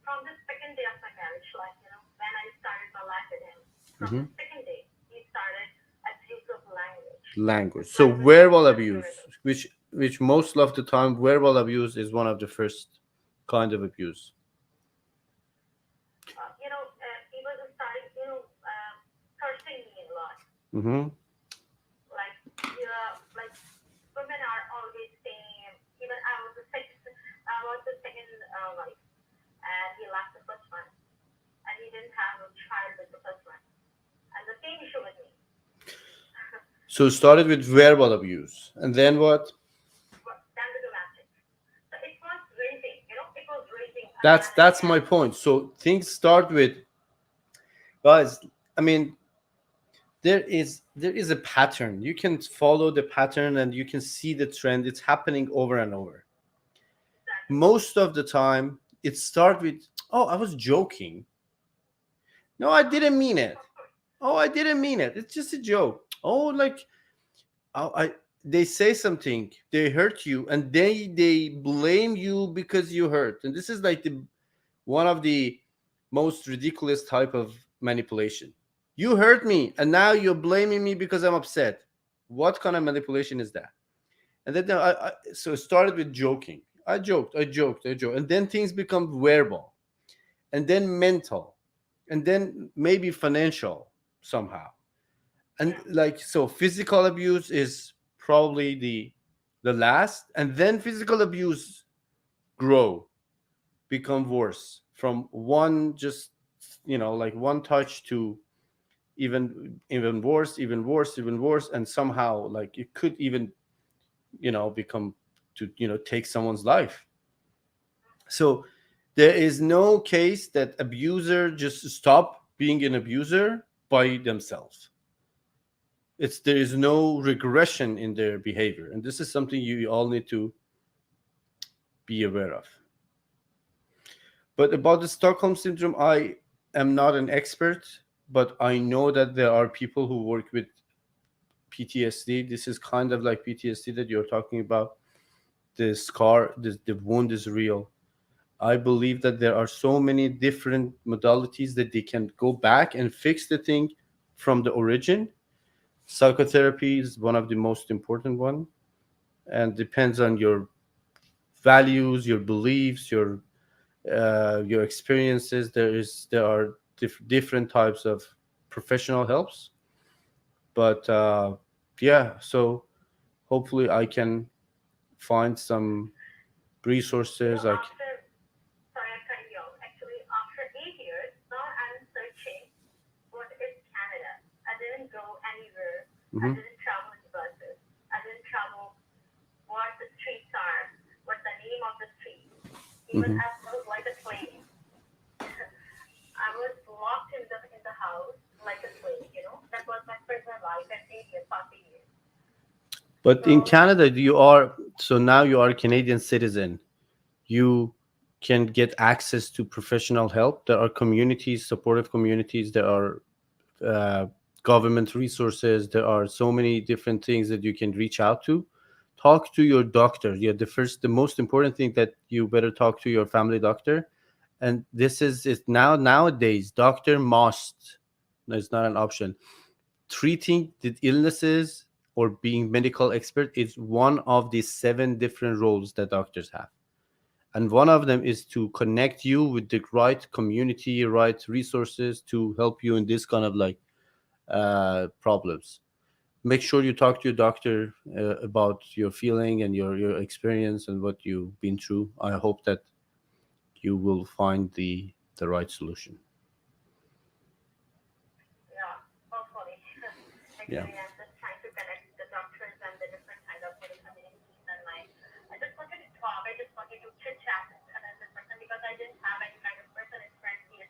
From the second day of my marriage, like, when I started my life with him, from Hmm. the second day, he started abusive language. Language. Like, So with verbal abuse, conservative. which most of the time verbal abuse is one of the first kind of abuse. He was starting, cursing me a lot. Hmm. Like, like women are always saying, even I was the second wife, and he left the first one, and he didn't have a child with the first one, and the same issue with me. So it started with verbal abuse, and then what? But then the domestic. So it was raising, it was raising That's again and that's my again. point. So things start with, guys. I mean, there is a pattern. You can follow the pattern and you can see the trend. It's happening over and over. Exactly. Most of the time, it starts with, "Oh, I was joking. No, I didn't mean it. Of course. Oh, I didn't mean it. It's just a joke. Oh, like, oh, I." They say something, they hurt you, and they blame you because you hurt. And this is like the one of the most ridiculous type of manipulation. You hurt me, and now you're blaming me because I'm upset. What kind of manipulation is that? And then so it started with joking. I joked, and then things become verbal, and then mental, and then maybe financial somehow. And Yeah. like so, physical abuse is probably the last, and then physical abuse grow, become worse from one just like one touch to even worse, even worse, even worse, and somehow like it could even become to take someone's life. So there is no case that abuser just stop being an abuser by themselves. There is no regression in their behavior, and this is something you all need to be aware of. But about the Stockholm syndrome, I am not an expert, but I know that there are people who work with PTSD. This is kind of like PTSD that you're talking about. The scar, the wound is real. I believe that there are so many different modalities that they can go back and fix the thing from the origin. Psychotherapy is one of the most important one, and depends on your values, your beliefs, your experiences. There are different types of professional helps, but yeah. So hopefully I can find some resources. Like, Sorry, I cut you off. Actually, after 8 years, now I'm searching what is Canada. I didn't go anywhere. I mhm, didn't travel in buses. I didn't travel what the streets are, what the name of the street. Even mhm. I felt like a slave. I was locked in the house like a slave. That was my prison life at 8 years, past 8 years. But in So Canada, you are so now you are a Canadian citizen. You can get access to professional help. There are communities, supportive communities. There are uh, government resources. There are so many different things that you can reach out to. Talk to your doctor. Yeah, the most important thing that you better talk to your family doctor. And this is now nowadays, doctor must. No, it's not an option. Treating the illnesses or being medical expert is one of the 7 different roles that doctors have, and one of them is to connect you with the right community, right resources to help you in this kind of like problems. Make sure you talk to your doctor about your feeling and your experience and what you've been through. I hope that you will find the right solution. yeah, hopefully. Yeah. Actually, I'm just trying to connect the doctors and the different kind of communities and I just wanted to talk. I just wanted to chit chat with another person because I didn't have any kind of person in front here.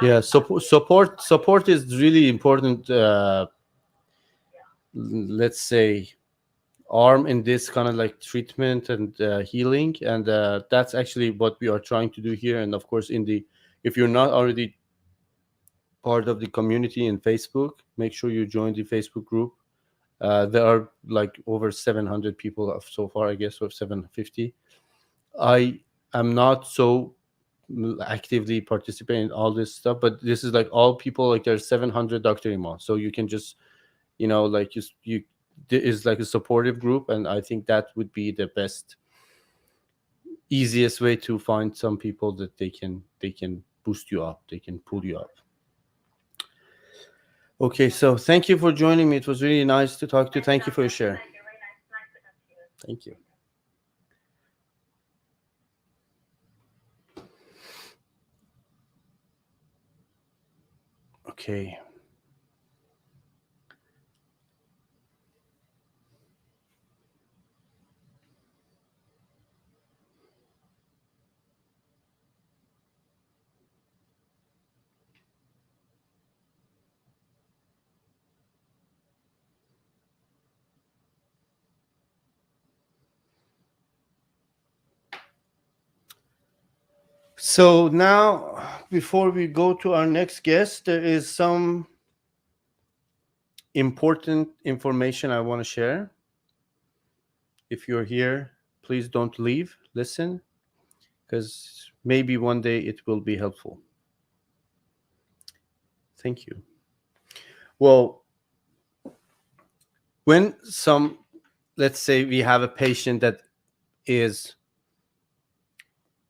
Yeah, Last past 8 years. support is really important. Yeah. Let's say arm in this kind of like treatment and healing, and that's actually what we are trying to do here. And of course, if you're not already part of the community in Facebook, make sure you join the Facebook group. There are like over 700 people so far, I guess, or 750. I am not so actively participating in all this stuff, but this is like all people, like there's 700 Dr. Iman. So you can just, like just you is like a supportive group, and I think that would be the best, easiest way to find some people that they can boost you up, they can pull you up. Okay, so thank you for joining me. It was really nice to talk to you. Thank you for your share. Thank you. Very nice to talk to you. Thank you. Okay. So now, before we go to our next guest, there is some important information I want to share. If you're here, please don't leave. Listen, because maybe one day it will be helpful. Thank you. Well, when let's say we have a patient that is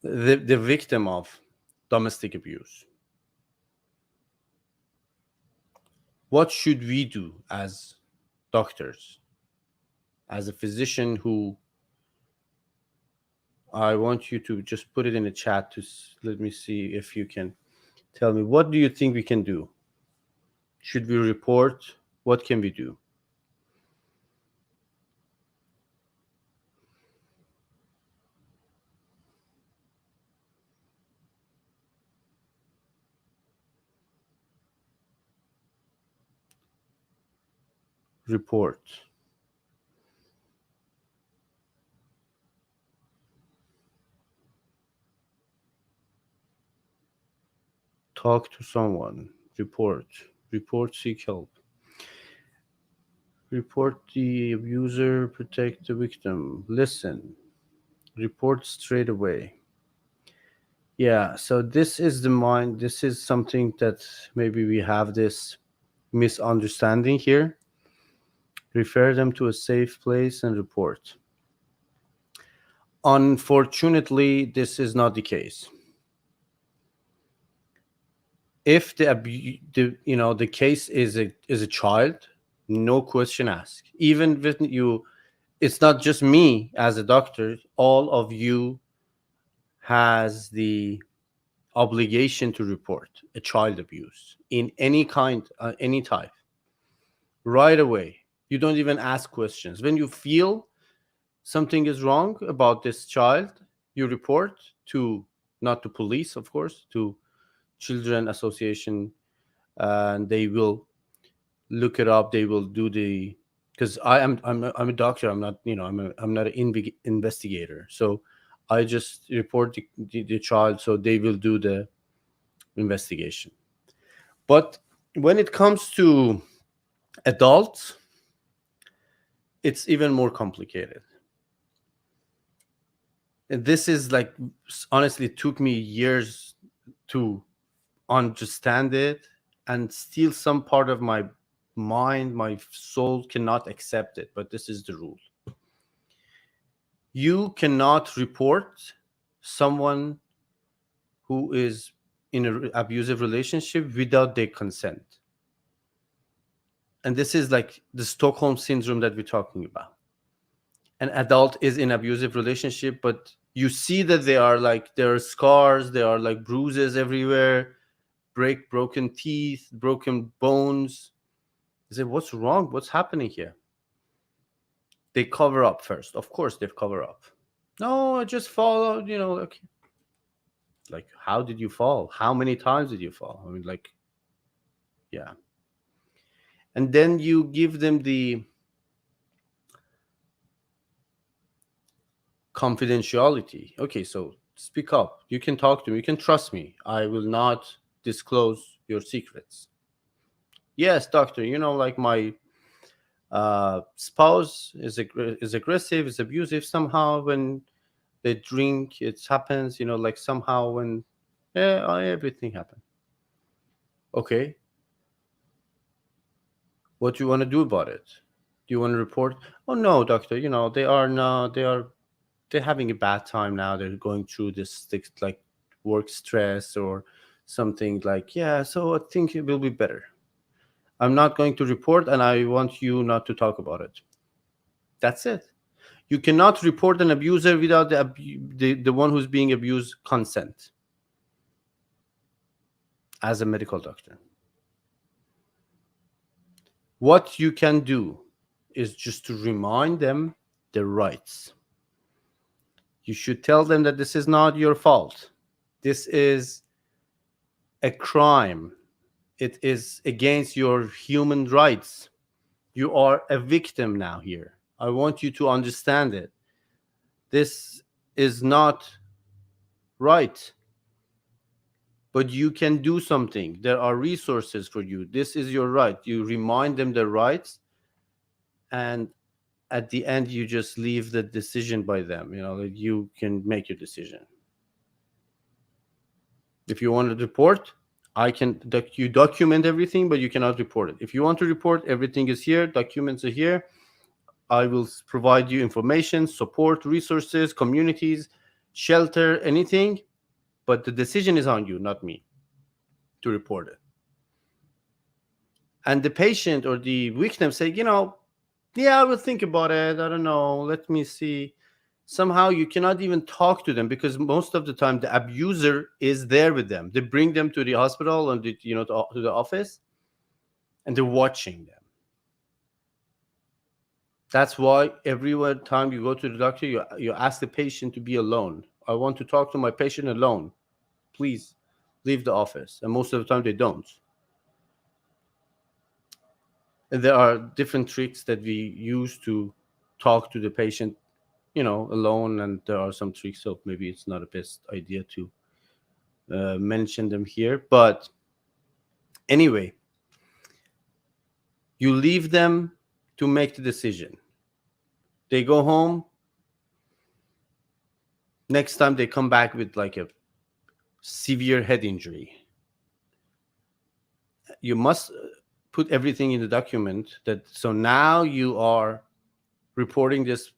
the victim of domestic abuse, what should we do as doctors, as a physician who, I want you to just put it in the chat to let me see if you can tell me, what do you think we can do? Should we report? What can we do? Report. Talk to someone. Report. Report, seek help. Report the abuser, protect the victim. Listen. Report straight away. Yeah, so this is this is something that maybe we have this misunderstanding here. Refer them to a safe place and report. Unfortunately, this is not the case. If the case is a child, no question asked. Even with you, it's not just me as a doctor. All of you has the obligation to report a child abuse in any kind, any type, right away. You don't even ask questions. When you feel something is wrong about this child, you report to, not to police, of course, to children association, and they will look it up. They will do the, because I'm a doctor. I'm not, I'm not an investigator. So I just report the child, so they will do the investigation. But when it comes to adults, it's even more complicated. And this is like, honestly, it took me years to understand it, and still some part of my mind, my soul cannot accept it. But this is the rule. You cannot report someone who is in an abusive relationship without their consent. And this is like the Stockholm Syndrome that we're talking about. An adult is in abusive relationship, but you see that there are scars, there are like bruises everywhere, broken teeth, broken bones. You say, what's wrong? What's happening here? They cover up first. Of course, they cover up. No, I just fall, like, how did you fall? How many times did you fall? I mean, like, yeah. And then you give them the confidentiality. Okay, so speak up. You can talk to me. You can trust me. I will not disclose your secrets. Yes, doctor, like my spouse is aggressive, is abusive somehow when they drink. It happens, like somehow when, yeah, everything happens. Okay, what do you want to do about it? Do you want to report? Oh no, doctor, they are not, they're having a bad time now. They're going through this like work stress or something, like, yeah, so I think it will be better. I'm not going to report, and I want you not to talk about it. That's it. You cannot report an abuser without the one who's being abused consent as a medical doctor. What you can do is just to remind them their rights. You should tell them that this is not your fault. This is a crime. It is against your human rights. You are a victim now here. I want you to understand it. This is not right. But you can do something. There are resources for you. This is your right. You remind them their rights, and at the end, you just leave the decision by them. That you can make your decision. If you want to report, you document everything, but you cannot report it. If you want to report, everything is here. Documents are here. I will provide you information, support, resources, communities, shelter, anything. But the decision is on you, not me, to report it. And the patient or the victim say, yeah, I will think about it. I don't know. Let me see. Somehow you cannot even talk to them, because most of the time the abuser is there with them. They bring them to the hospital and to the office, and they're watching them. That's why every time you go to the doctor, you ask the patient to be alone. I want to talk to my patient alone. Please leave the office. And most of the time they don't. And there are different tricks that we use to talk to the patient, alone. And there are some tricks, so maybe it's not the best idea to mention them here. But anyway, you leave them to make the decision. They go home. Next time they come back with like a severe head injury, you must put everything in the document so now you are reporting this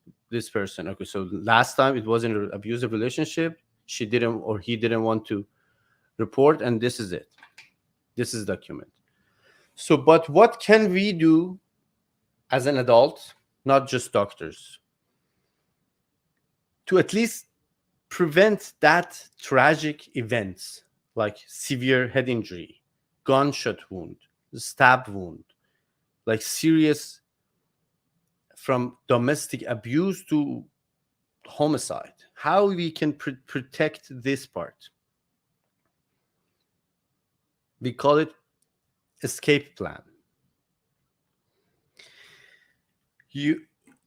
person. Okay, so last time it was in an abusive relationship. She didn't, or he didn't want to report, and this is it. This is document. So, but what can we do as an adult, not just doctors, to at least prevent that tragic events like severe head injury, gunshot wound, stab wound, like serious, from domestic abuse to homicide? How we can protect this part? We call it escape plan.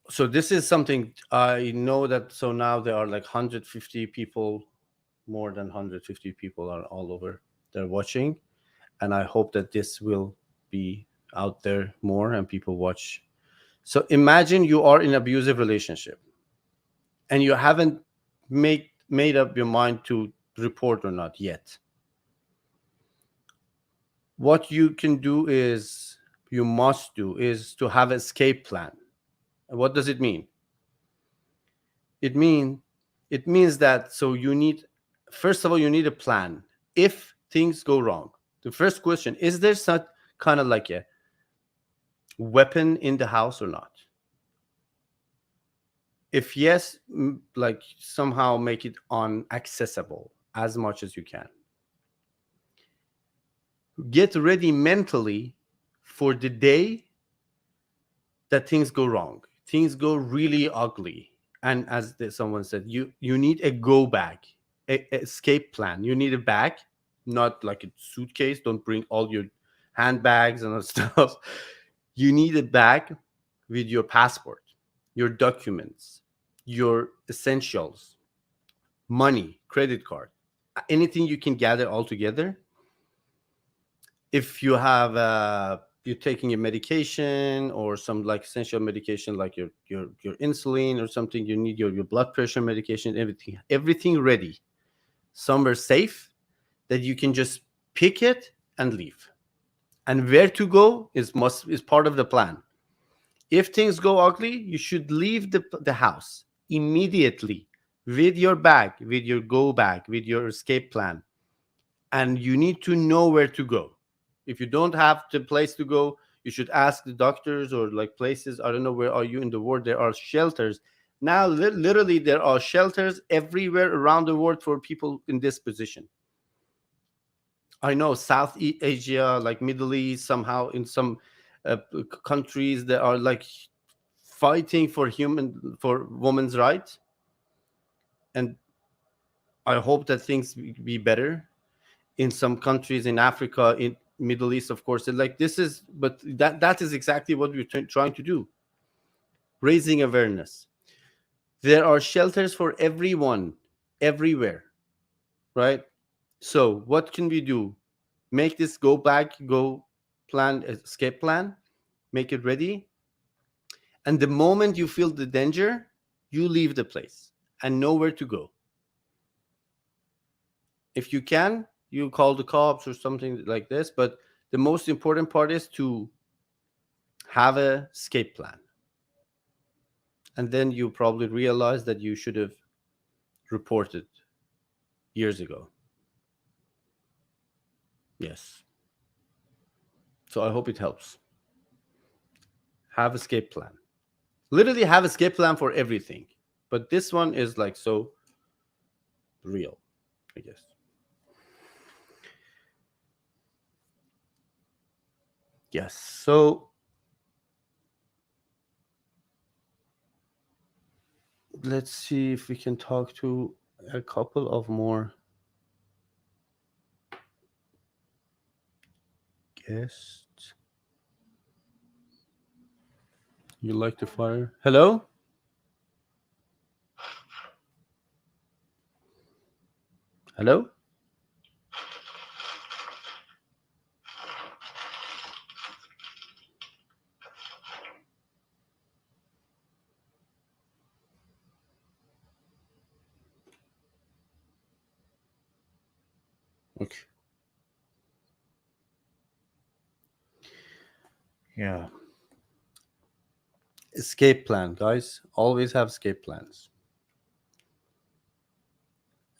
So this is something I know that, so now there are like 150 people, more than 150 people are all over there watching, and I hope that this will be out there more and people watch. So imagine you are in an abusive relationship and you haven't made up your mind to report or not yet. What you can do is, you must do, is to have an escape plan. And what does it mean? It means that, so you need, first of all, you need a plan. If things go wrong, the first question, is there some kind of like a weapon in the house or not? If yes, like somehow make it unaccessible as much as you can. Get ready mentally for the day that things go wrong, things go really ugly. And as someone said, you need a go bag, a escape plan. You need a bag, not like a suitcase. Don't bring all your handbags and stuff. You need a bag with your passport, your documents, your essentials, money, credit card, anything you can gather all together. If you have you're taking a medication or some like essential medication like your insulin or something, you need your blood pressure medication, everything ready somewhere safe that you can just pick it and leave. And where to go is part of the plan. If things go ugly, you should leave the house immediately with your bag, with your go bag, with your escape plan. And you need to know where to go. If you don't have the place to go, you should ask the doctors or like places. I don't know, where are you in the world? There are shelters. Now, literally, there are shelters everywhere around the world for people in this position. I know South Asia, like Middle East, somehow in some countries that are like fighting for women's rights, and I hope that things be better in some countries in Africa, in Middle East, of course. And like this is, but that is exactly what we're trying to do, raising awareness. There are shelters for everyone, everywhere, right? So what can we do? Make this go plan, escape plan, make it ready. And the moment you feel the danger, you leave the place and know where to go. If you can, you call the cops or something like this. But the most important part is to have a escape plan. And then you probably realize that you should have reported years ago. Yes. So I hope it helps. Have escape plan. Literally have escape plan for everything. But this one is like so real, I guess. Yes. So let's see if we can talk to a couple of more guests. You like to fire? Hello? Hello? Okay. Yeah. Escape plan, guys. Always have escape plans.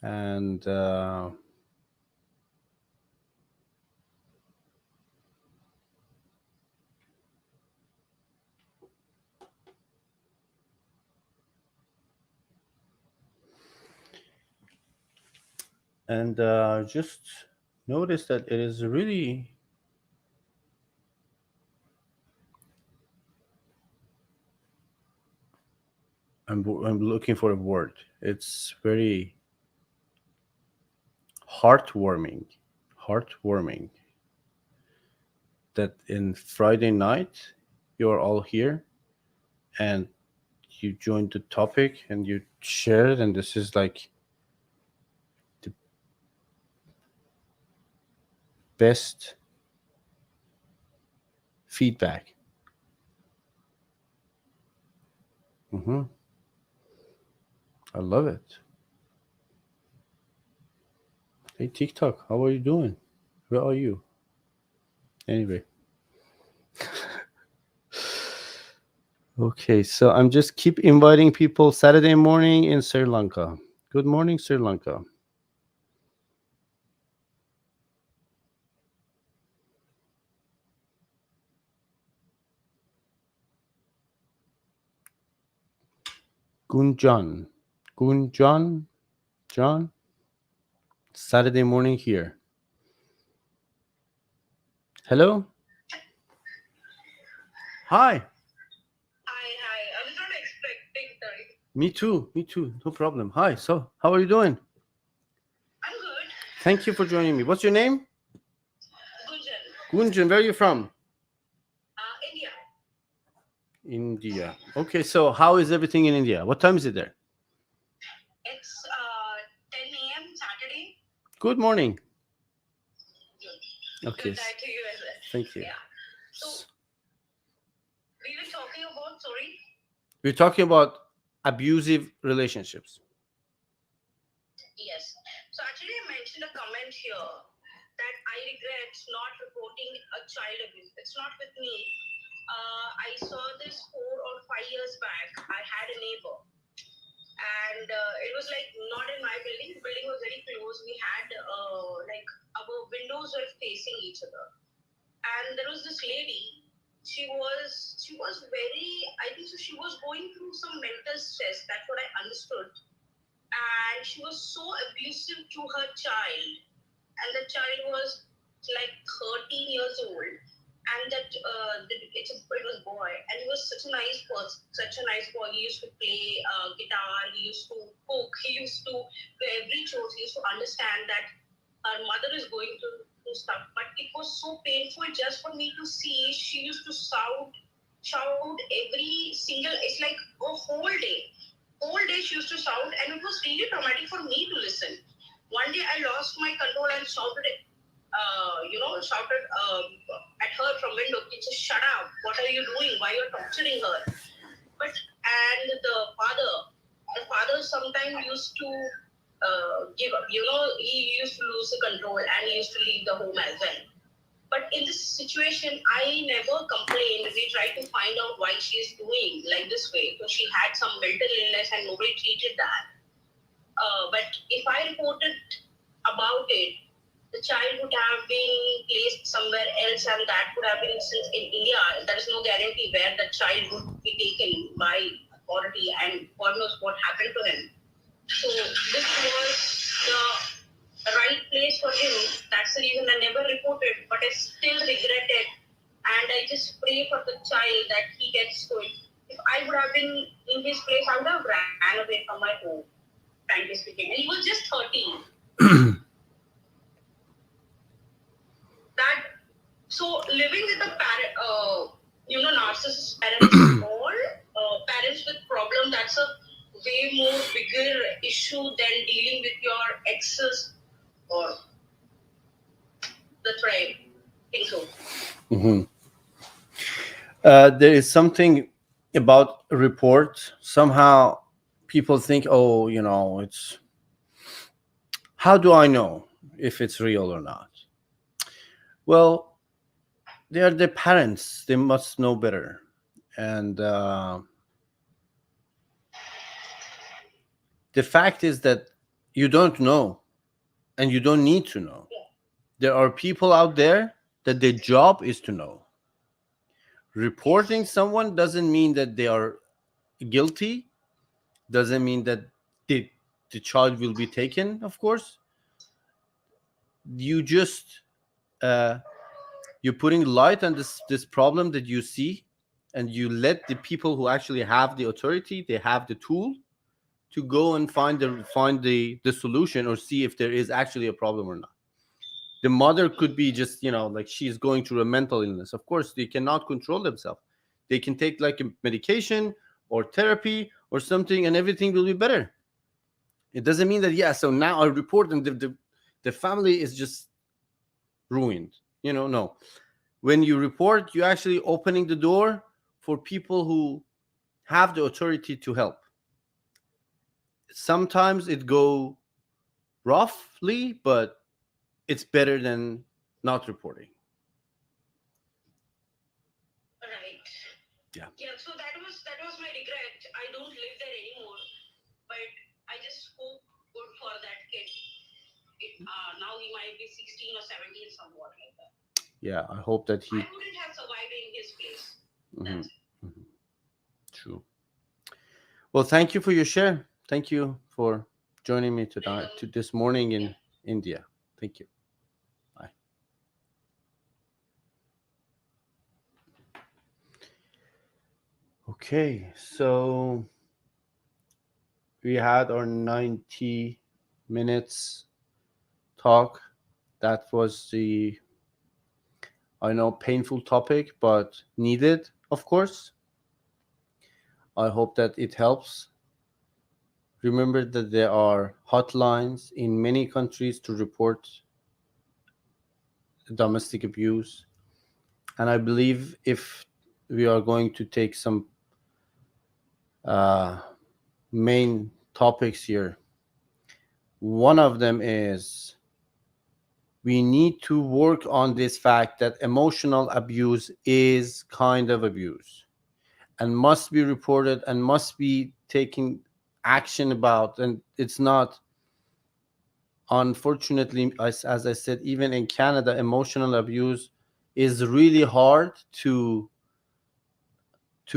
And just notice that it is really I'm looking for a word. It's very heartwarming that in Friday night you're all here and you joined the topic and you shared, and this is like the best feedback. I love it. Hey TikTok, how are you doing? Where are you? Anyway. Okay, so I'm just keep inviting people. Saturday morning in Sri Lanka. Good morning, Sri Lanka. Gunjan. John. Saturday morning here. Hello? Hi. Hi. I was not expecting, sorry. Me too. No problem. Hi. So, how are you doing? I'm good. Thank you for joining me. What's your name? Gunjan. Gunjan, where are you from? India. India. Okay, so how is everything in India? What time is it there? Good morning. Good Okay. night to you as well. Thank you. Yeah. So we were talking about, sorry. We're talking about abusive relationships. Yes. So actually, I mentioned a comment here that I regret not reporting a child abuse. It's not with me. I saw this 4 or 5 years back. I had a neighbor, and it was like not in my building. The building was very close. We had like our windows were facing each other, and there was this lady. She was very. I think so. She was going through some mental stress. That's what I understood, and she was so abusive to her child, and the child was like 13 years old, and it was boy, and he was such a nice person, such a nice boy. He used to play guitar, he used to cook, he used to do every chores. He used to understand that her mother is going through stuff, but it was so painful just for me to see. She used to shout every single. It's like a whole day she used to shout, and it was really traumatic for me to listen. One day I lost my control and shouted at her from window. She said, "Shut up! What are you doing? Why you're torturing her?" But and the father sometimes used to give up. He used to lose the control and he used to leave the home as well. But in this situation, I never complained. We tried to find out why she is doing like this way. So she had some mental illness and nobody treated that. But if I reported about it, the child would have been placed somewhere else, and that would have been, since in India, there is no guarantee where the child would be taken by authority, and God knows what happened to him. So this was the right place for him. That's the reason I never reported, but I still regret it, and I just pray for the child that he gets good. If I would have been in his place, I would have ran away from my home, frankly speaking. And he was just 13. That so living with a narcissist parents or parents with problem, that's a way more bigger issue than dealing with your exes or the tribe. I think so. Mhm. There is something about a report. Somehow people think, oh, it's, how do I know if it's real or not? Well, they are the parents. They must know better. And the fact is that you don't know and you don't need to know. There are people out there that their job is to know. Reporting someone doesn't mean that they are guilty, doesn't mean that the, the child will be taken, of course. You just you're putting light on this problem that you see, and you let the people who actually have the authority, they have the tool to go and find the solution, or see if there is actually a problem or not. The mother could be just, like, she's going through a mental illness. Of course they cannot control themselves. They can take like a medication or therapy or something, and everything will be better. It doesn't mean that, yeah, so now I report and the family is just ruined. No. When you report, you're actually opening the door for people who have the authority to help. Sometimes it go roughly, but it's better than not reporting. Right. Yeah. Yeah. So that was my regret. I don't live there anymore, but I just hope good for that kid. Now he might be 16 or 17, somewhat like that. Yeah, I hope that he. I wouldn't have survived in his place. Mhm, That's it. mhm. True. Well, thank you for your share. Thank you for joining me tonight, to this morning in India. Thank you. Bye. Okay, so we had our 90 minutes talk. That was the, I know, painful topic, but needed, of course. I hope that it helps. Remember that there are hotlines in many countries to report domestic abuse. And I believe if we are going to take some uh, main topics here, one of them is we need to work on this fact that emotional abuse is kind of abuse and must be reported and must be taken action about. And it's not, unfortunately, as I said, even in Canada, emotional abuse is really hard to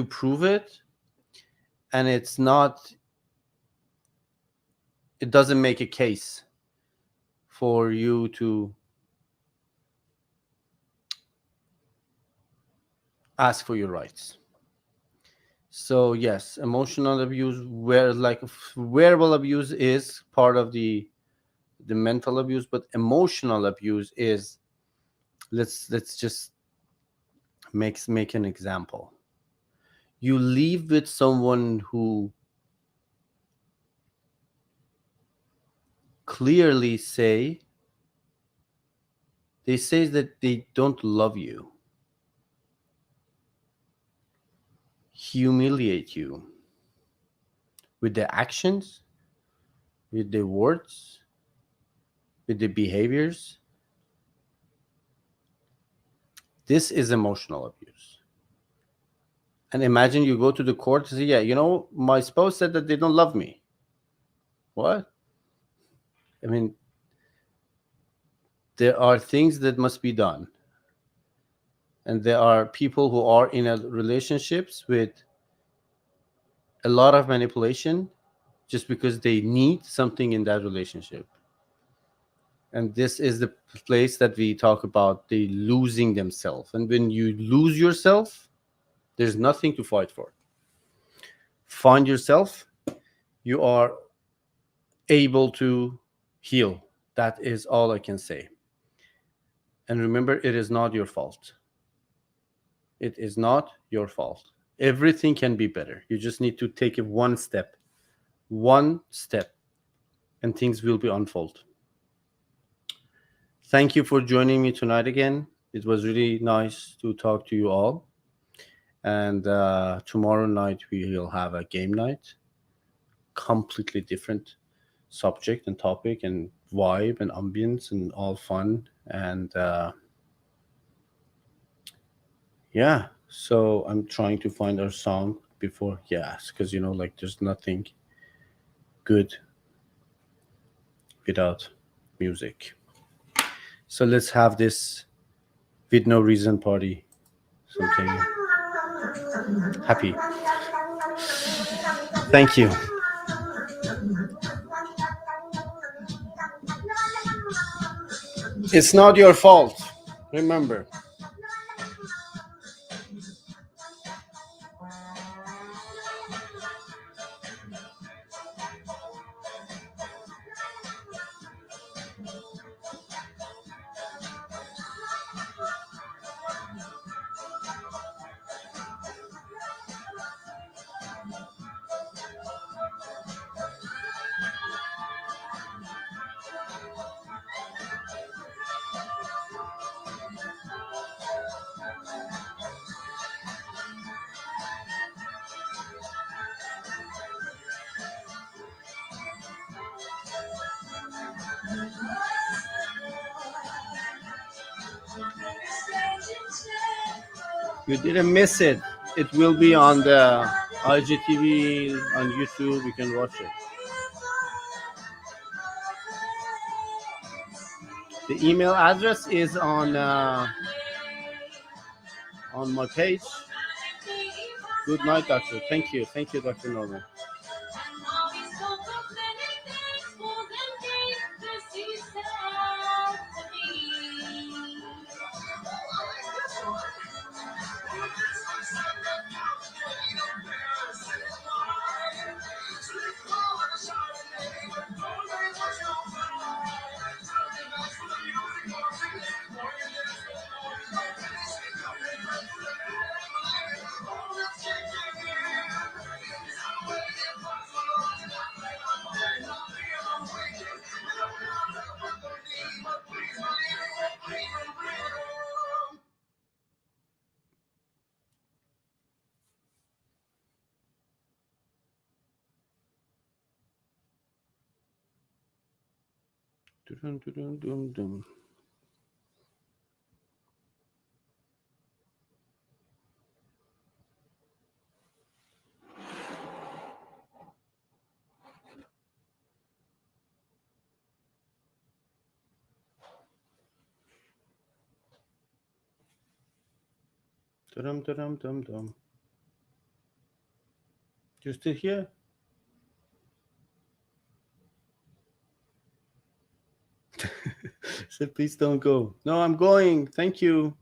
prove it, and it doesn't make a case for you to ask for your rights. So yes, emotional abuse, where like verbal abuse is part of the mental abuse, but emotional abuse is, let's just make an example. You live with someone who clearly say that they don't love you, humiliate you with their actions, with their words, with their behaviors. This is emotional abuse. And imagine you go to the court and say, yeah, my spouse said that they don't love me. What? I mean, there are things that must be done. And there are people who are in relationships with a lot of manipulation just because they need something in that relationship. And this is the place that we talk about the losing themselves. And when you lose yourself, there's nothing to fight for. Find yourself, you are able to heal. That is all I can say. And remember, it is not your fault. It is not your fault. Everything can be better. You just need to take it one step, and things will be unfold. Thank you for joining me tonight again. It was really nice to talk to you all. And tomorrow night we will have a game night, completely different subject and topic and vibe and ambience and all fun. And yeah, so I'm trying to find our song before, yes, because like there's nothing good without music. So let's have this with no reason party, something happy. Thank you. It's not your fault. Remember. You didn't miss it. It will be on the IGTV on YouTube. You can watch it. The email address is on my page. Good night, doctor. Thank you. Thank you, Dr. Norman. Dun, dun, dun, dun, dun. Dum, dum, dum, dum. You still here? Said, please don't go. No, I'm going. Thank you.